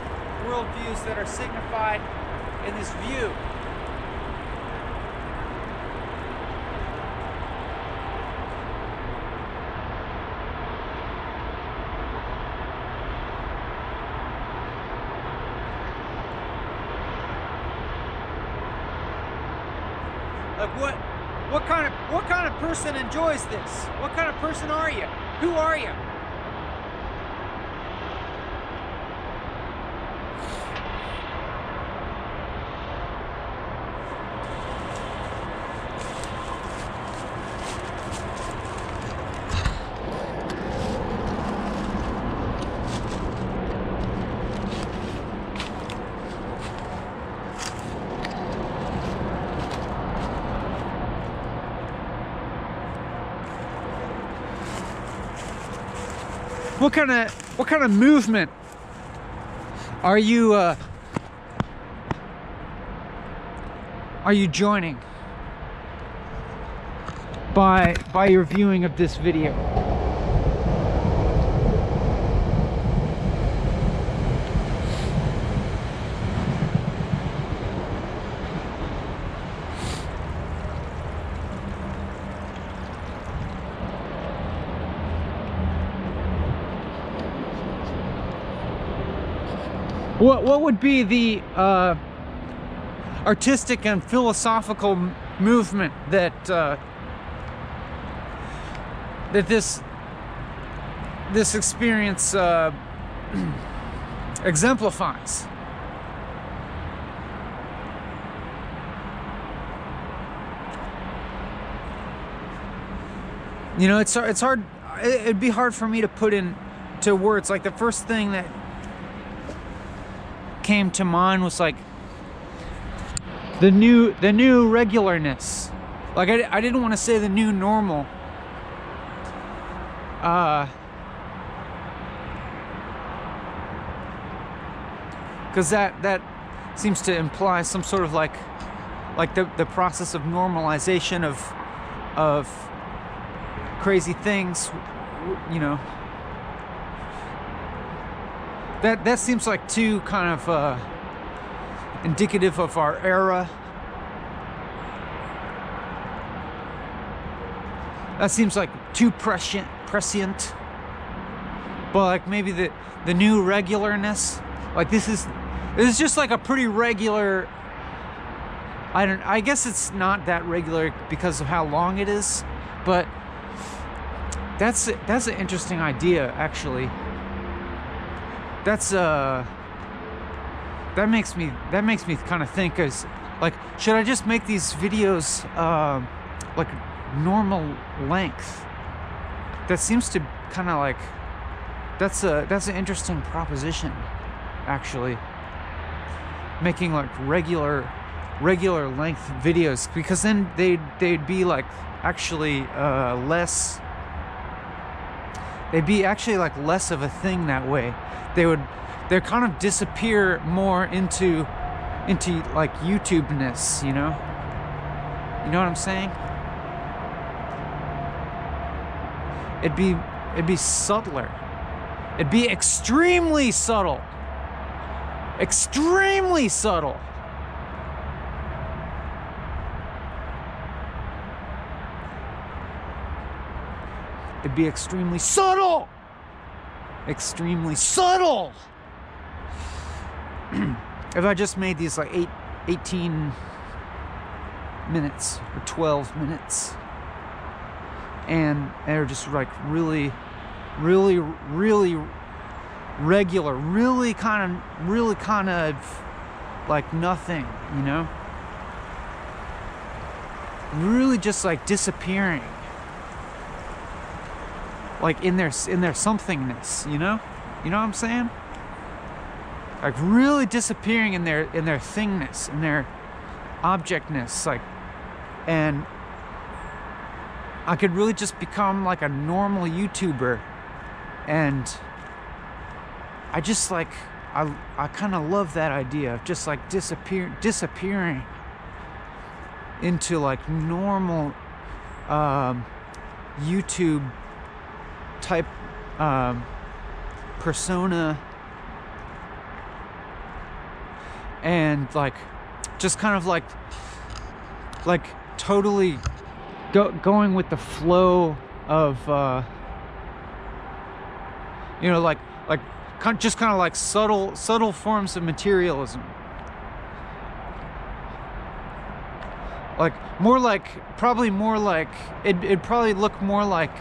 worldviews that are signified in this view. Like what kind of person enjoys this? What kind of person are you? Who are you? What kind of movement are you joining by your viewing of this video? What would be the artistic and philosophical movement that this experience exemplifies? You know, it's hard. It'd be hard for me to put into words. Like, the first thing that came to mind was like the new regularness. Like, I didn't want to say the new normal, because that seems to imply some sort of like the process of normalization of crazy things, you know. That seems like too kind of indicative of our era. That seems like too prescient. But like maybe the new regularness, like this is just like a pretty regular. I guess it's not that regular because of how long it is, but that's an interesting idea, actually. That makes me kind of think, as like, should I just make these videos like normal length? That seems to kind of like that's an interesting proposition, actually. Making like regular length videos, because then they'd be like actually less. They'd be actually like less of a thing that way. They'd kind of disappear more into like YouTube-ness, you know? You know what I'm saying? It'd be subtler. It'd be extremely subtle. Extremely subtle. It'd be extremely subtle. Extremely subtle. If I just made these like 18 minutes or 12 minutes, and they're just like really regular, really kind of like nothing, you know, really just like disappearing, like in their somethingness, you know what I'm saying? Like really disappearing in their thingness, in their objectness, like, and I could really just become like a normal YouTuber, and I just like, I kind of love that idea of just like disappearing into like normal YouTube type persona, and like just kind of like totally going with the flow of you know, like just kind of like subtle forms of materialism, like probably more like it'd probably look more like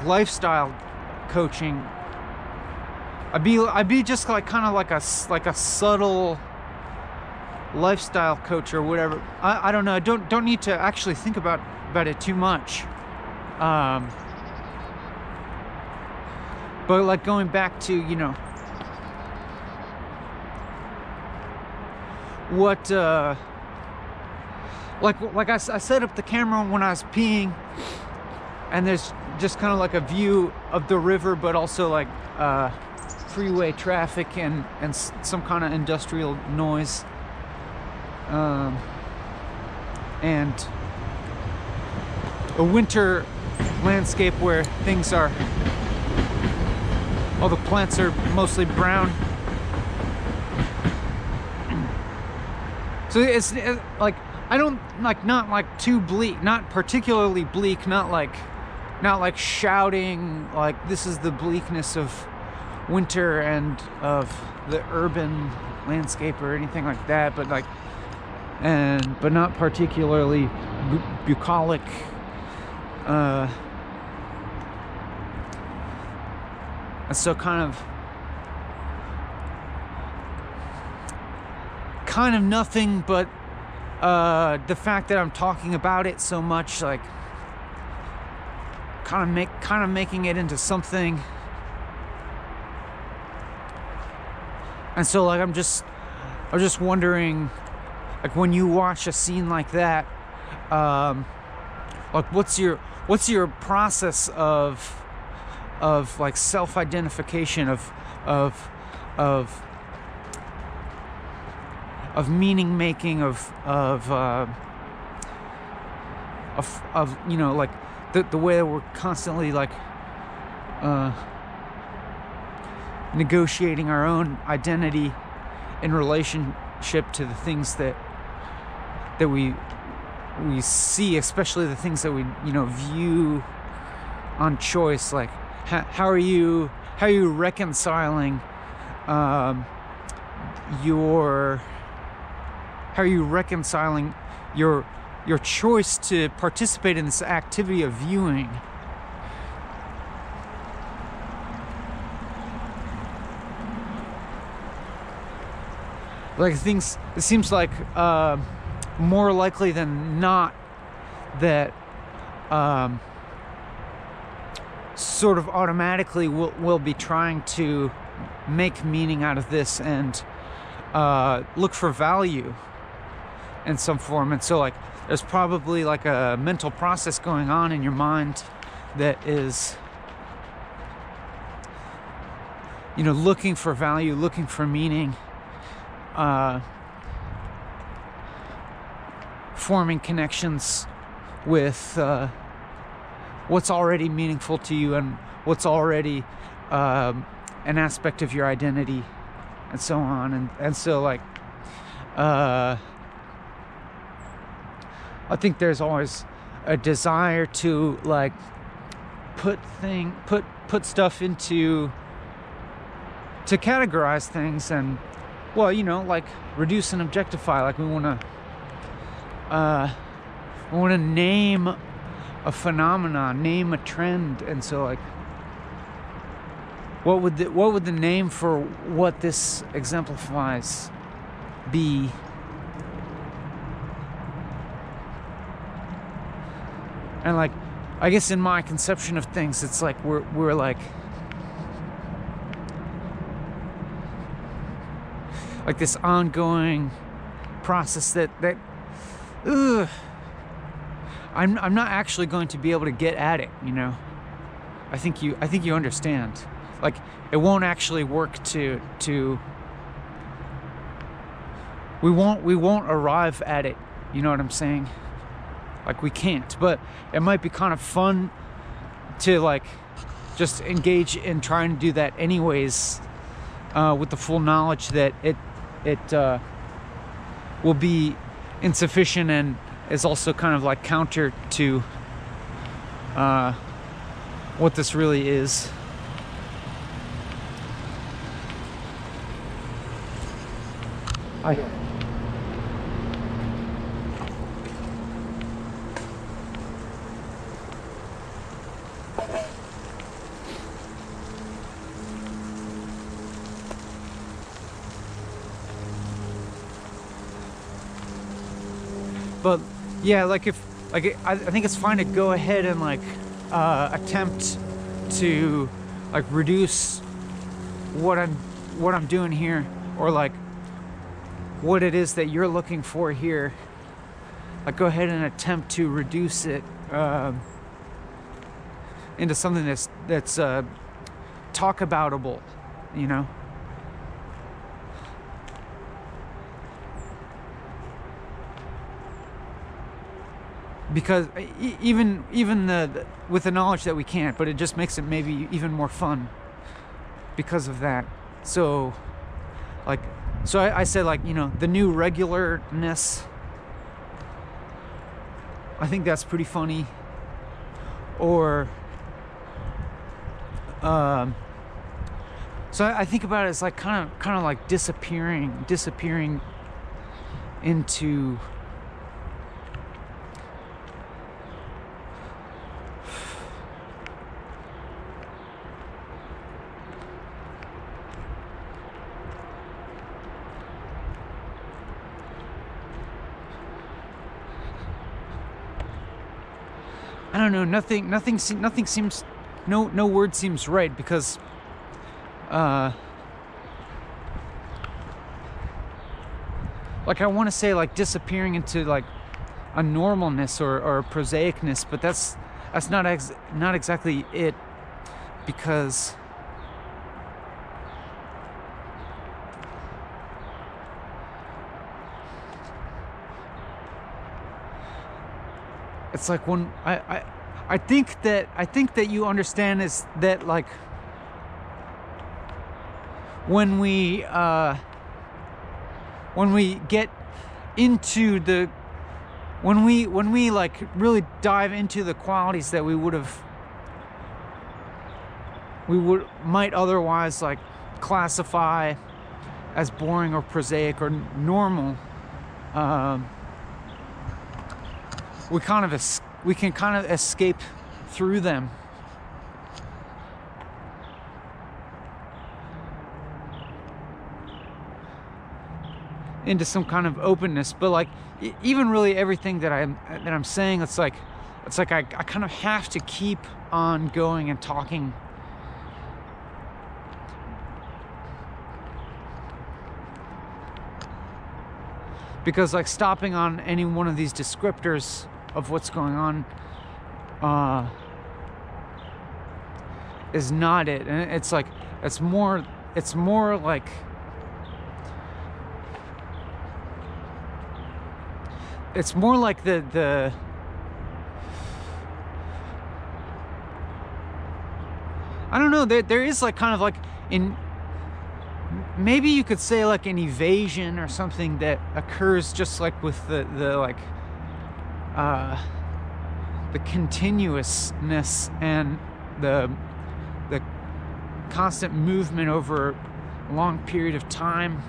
lifestyle coaching. I'd be just like kind of like a subtle lifestyle coach or whatever. I don't know. I don't need to actually think about it too much. But like going back to, you know, what like I set up the camera when I was peeing, and there's just kind of like a view of the river, but also like freeway traffic and some kind of industrial noise, and a winter landscape where things are, all the plants are mostly brown. So it's like, I don't like, not like too bleak, not particularly bleak, not like shouting like this is the bleakness of winter and of the urban landscape or anything like that, but like, but not particularly bucolic. And so kind of nothing, but the fact that I'm talking about it so much, like kind of making it into something. And so like I'm just wondering, like when you watch a scene like that, like what's your process of like self-identification, of meaning making, of you know, like the way that we're constantly like negotiating our own identity in relationship to the things that we see, especially the things that we, you know, view on choice. Like how are you reconciling your choice to participate in this activity of viewing? Like it seems like more likely than not that sort of automatically will be trying to make meaning out of this and look for value in some form. And so like there's probably like a mental process going on in your mind that is, you know, looking for value, looking for meaning, forming connections with what's already meaningful to you and what's already an aspect of your identity, and so on. And so like I think there's always a desire to like put stuff into, to categorize things, and well, you know, like reduce and objectify. Like we want to name a phenomenon, name a trend. And so like what would the name for what this exemplifies be? And like, I guess in my conception of things, it's like we're like this ongoing process that I'm not actually going to be able to get at it, you know. I think you understand. Like it won't actually work to we won't arrive at it, you know what I'm saying? Like we can't, but it might be kind of fun to like just engage in trying to do that anyways, with the full knowledge that it will be insufficient and is also kind of like counter to what this really is. But yeah, like I think it's fine to go ahead and like attempt to like reduce what I'm doing here, or like what it is that you're looking for here. Like go ahead and attempt to reduce it into something that's talk aboutable, you know. Because even with the knowledge that we can't, but it just makes it maybe even more fun because of that. So like, so I said like, you know, the new regularness, I think that's pretty funny. Or so I think about it as like kind of like disappearing into I don't know, nothing seems, no word seems right, because like I want to say like disappearing into like a normalness or a prosaicness, but that's not exactly it, because it's like when I think that you understand is that like when we get into the when we like really dive into the qualities that we might otherwise like classify as boring or prosaic or normal, we can kind of escape through them into some kind of openness. But like even really everything that I'm saying, it's like it's like I kind of have to keep on going and talking. Because like stopping on any one of these descriptors of what's going on is not it. And it's like it's more like it's more like the I don't know, there is like kind of like in maybe you could say like an evasion or something that occurs just like with the like the continuousness and the constant movement over a long period of time.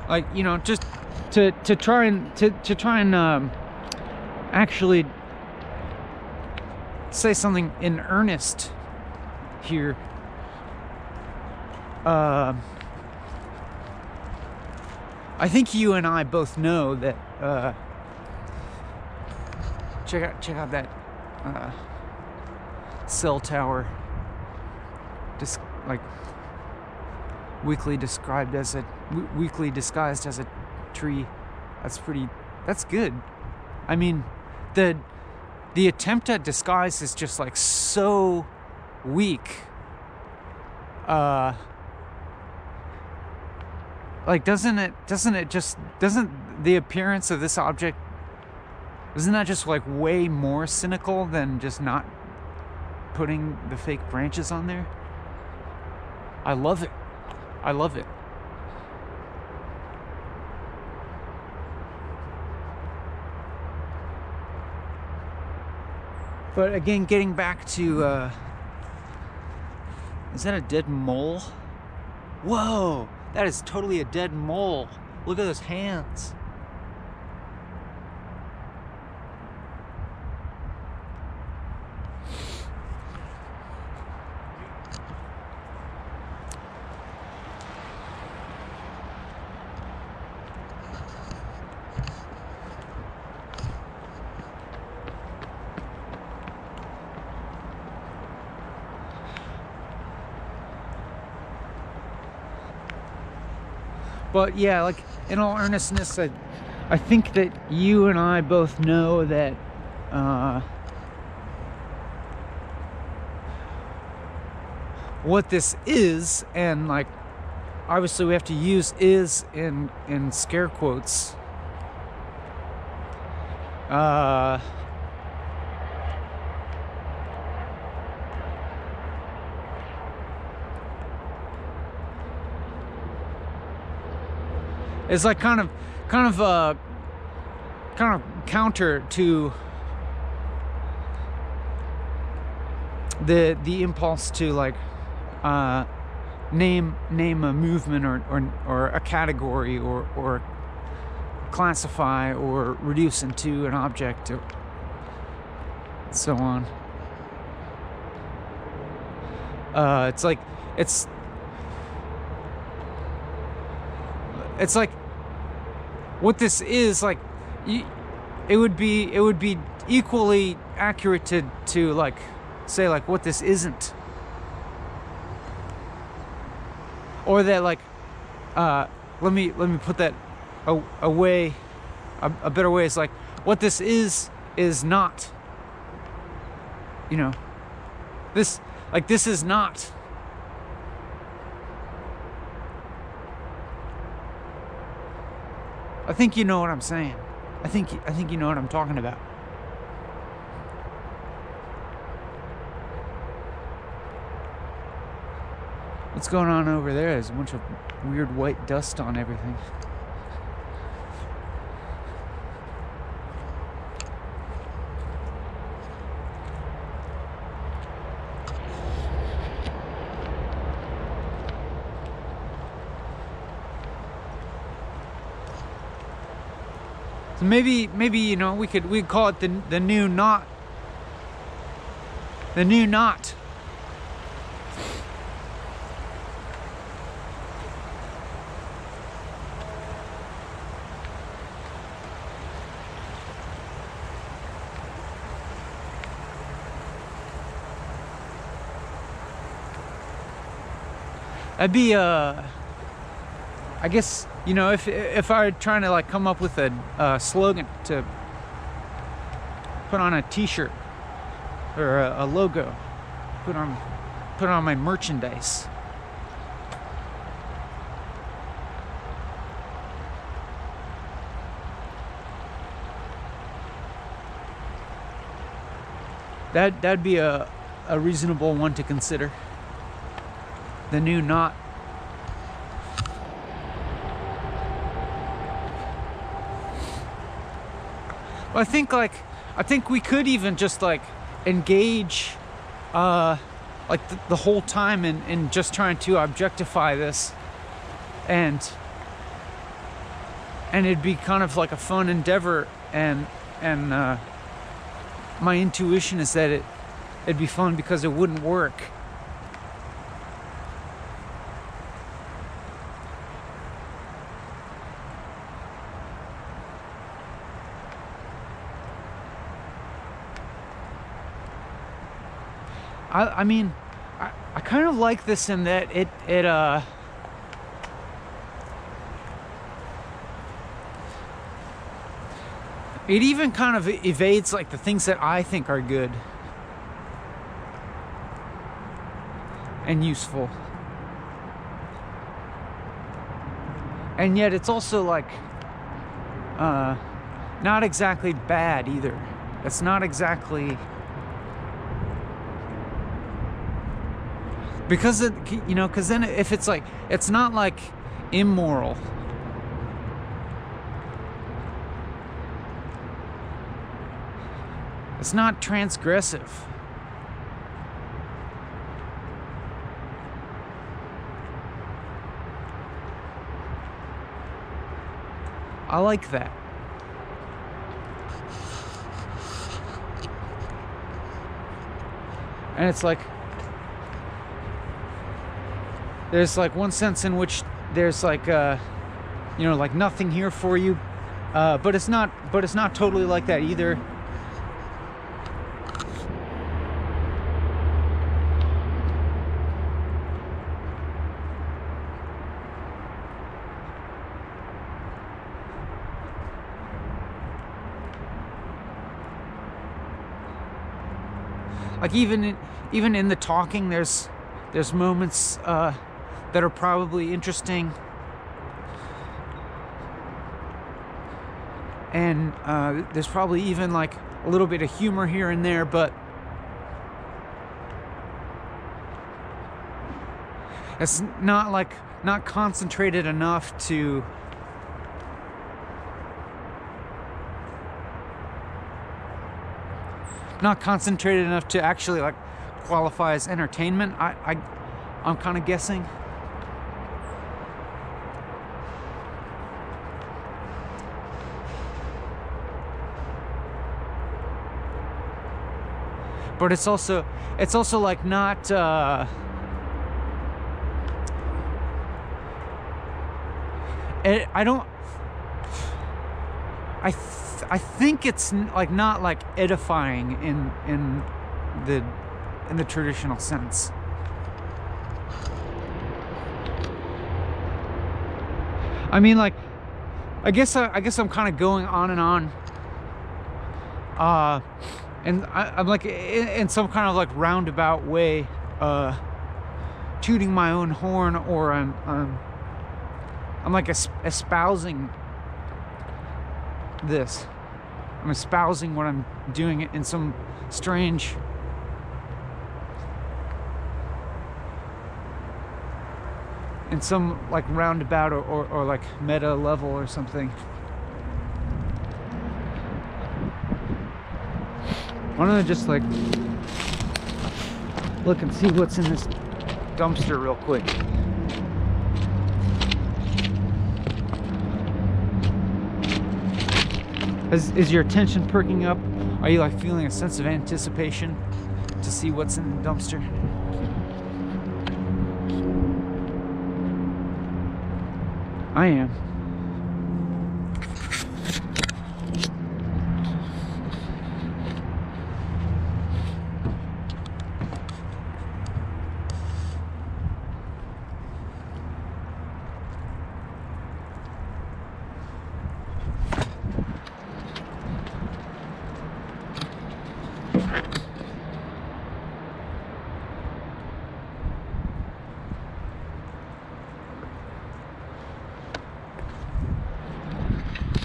Like, you know, just to try and actually say something in earnest here. I think you and I both know that check out that cell tower, just like weakly disguised as a tree. That's good. I mean, the attempt at disguise is just like so weak. Like doesn't the appearance of this object, isn't that just like way more cynical than just not putting the fake branches on there? I love it. But again, getting back to, is that a dead mole? Whoa, that is totally a dead mole. Look at those hands. But yeah, like in all earnestness, I think that you and I both know that what this is, and like obviously we have to use "is" in scare quotes. It's like kind of counter to the impulse to like name a movement or a category or classify or reduce into an object or so on. It's like what this is like. It would be equally accurate to like say like what this isn't, or that like let me put that away. A better way is like what this is not. You know, this is not. I think you know what I'm saying. I think you know what I'm talking about. What's going on over there? There's a bunch of weird white dust on everything. So maybe you know, we'd call it the new knot. The new knot. That'd be I guess, you know, if I were trying to like come up with a slogan to put on a t-shirt or a logo, put on my merchandise. That'd be a reasonable one to consider. The new knot. Well, I think we could even just like engage like the whole time in just trying to objectify this, and it'd be kind of like a fun endeavor, and my intuition is that it'd be fun because it wouldn't work. I mean, I kind of like this in that it even kind of evades like the things that I think are good and useful, and yet it's also like not exactly bad either. It's not exactly, because it, you know, because then if it's like, it's not like immoral. It's not transgressive. I like that. And it's like, there's like one sense in which there's like you know, like nothing here for you, but it's not totally like that either. Like even in the talking, there's moments that are probably interesting, and there's probably even like a little bit of humor here and there, but it's not concentrated enough to actually like qualify as entertainment. I'm kind of guessing. But it's also like not I think it's like not like edifying in the traditional sense. I mean, like, I guess I'm kind of going on and on, and I'm like in some kind of like roundabout way, tooting my own horn, or I'm like espousing this. I'm espousing what I'm doing in some strange, in some like roundabout or like meta level or something. Why don't I just like look and see what's in this dumpster real quick. Is your attention perking up? Are you like feeling a sense of anticipation to see what's in the dumpster? I am.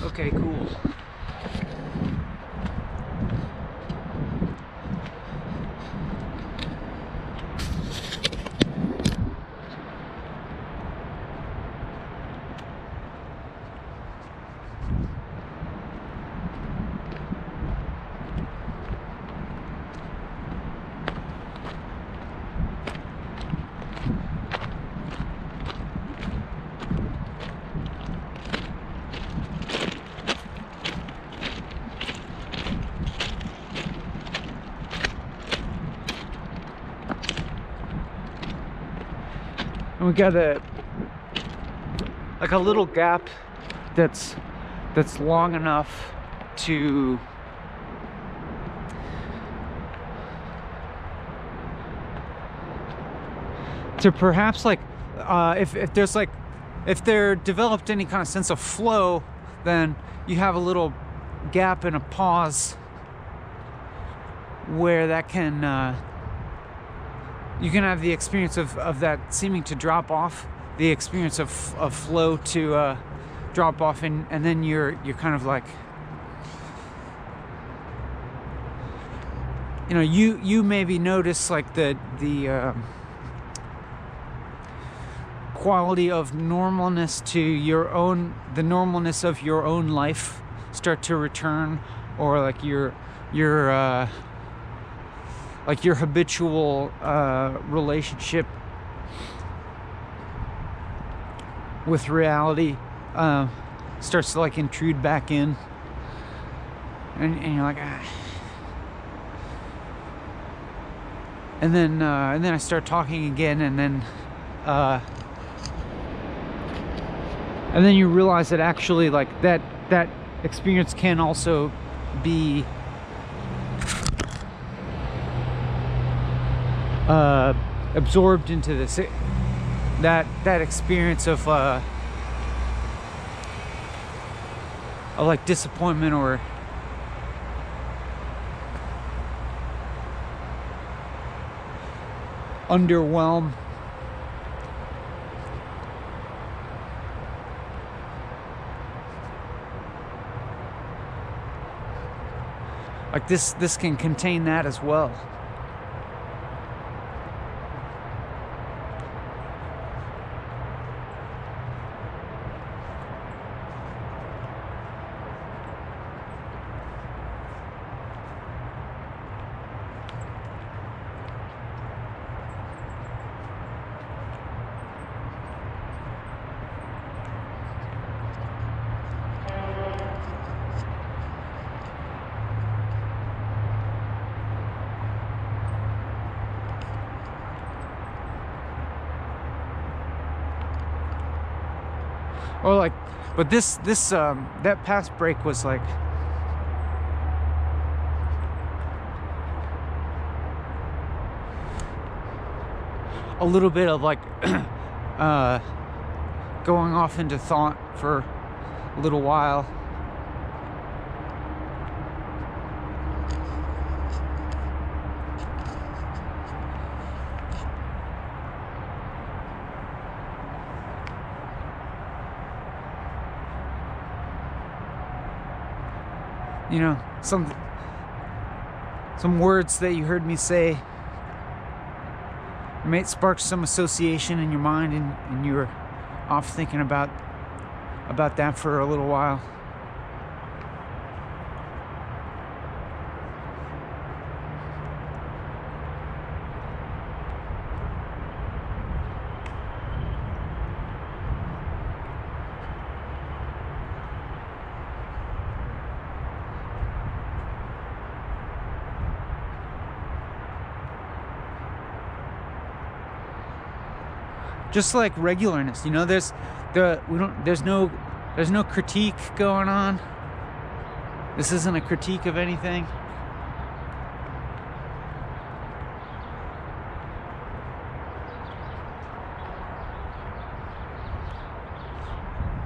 Okay, cool. And we got a little gap that's long enough to perhaps like if there developed any kind of sense of flow, then you have a little gap and a pause where that can you can have the experience of that seeming to drop off, the experience of flow to drop off, and then you're kind of like, you know, you maybe notice like the quality of normalness to the normalness of your own life start to return, or like your habitual relationship with reality starts to like intrude back in, and you're like, ah. And then I start talking again, and then you realize that actually like that experience can also be absorbed into this that experience of like disappointment or underwhelm. Like this can contain that as well. Or like, but this that past break was like a little bit of like going off into thought for a little while. You know, some words that you heard me say may spark some association in your mind, and you're off thinking about that for a little while. just like regularness. You know, there's no critique going on. This isn't a critique of anything.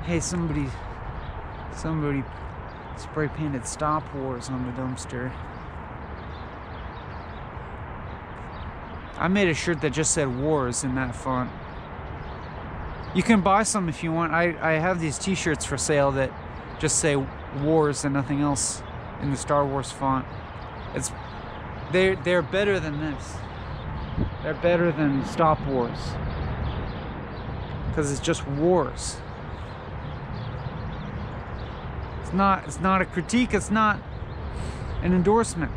Hey, somebody spray painted "Stop Wars" on the dumpster. I made a shirt that just said "Wars" in that font. You can buy some if you want. I have these t-shirts for sale that just say "Wars" and nothing else in the Star Wars font. They're better than this. They're better than "Stop Wars" because it's just wars. It's not a critique, it's not an endorsement.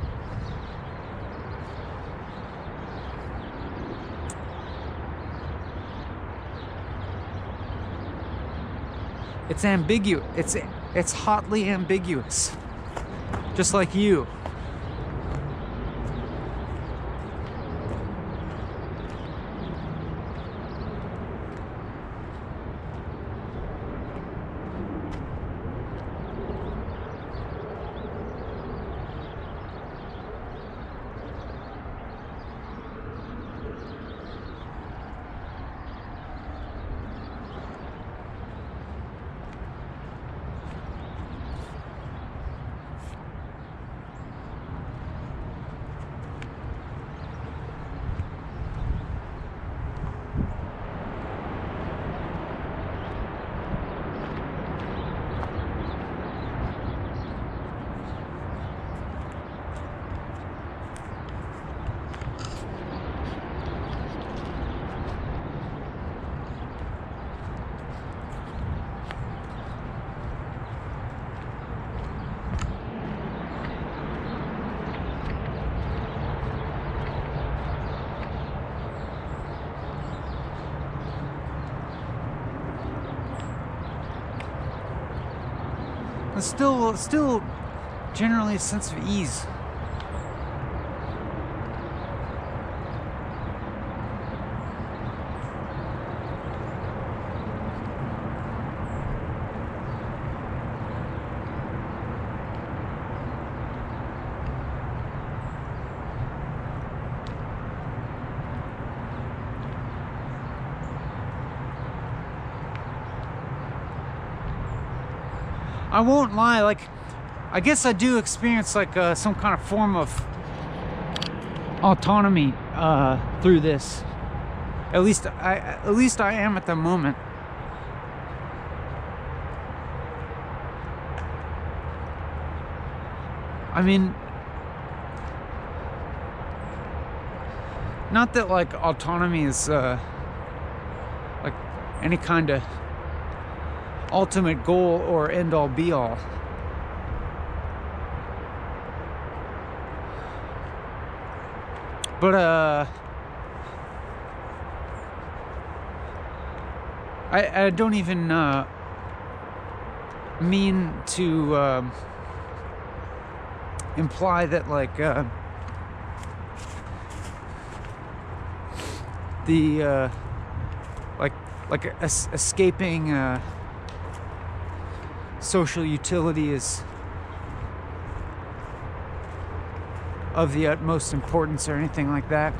It's ambiguous. It's hotly ambiguous. Just like you. Still generally a sense of ease. I won't lie, like, I guess I do experience like some kind of form of autonomy through this. At least I am at the moment. I mean, not that like autonomy is like any kind of ultimate goal or end all be all. But I don't even mean to imply that like the escaping social utility is of the utmost importance or anything like that.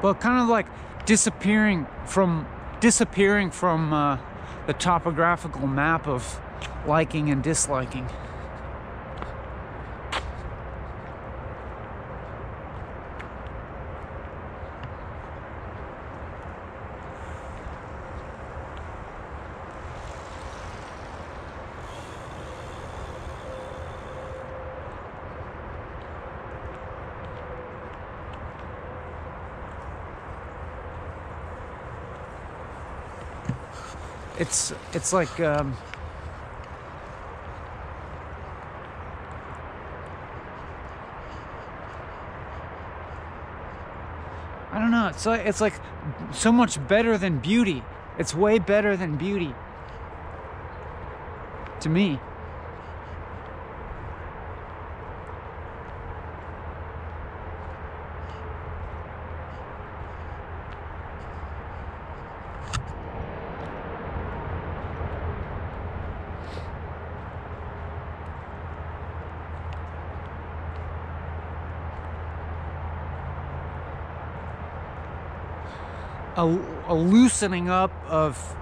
but kind of like disappearing from the topographical map of liking and disliking. It's like I don't know. It's like so much better than beauty. It's way better than beauty to me. A loosening up of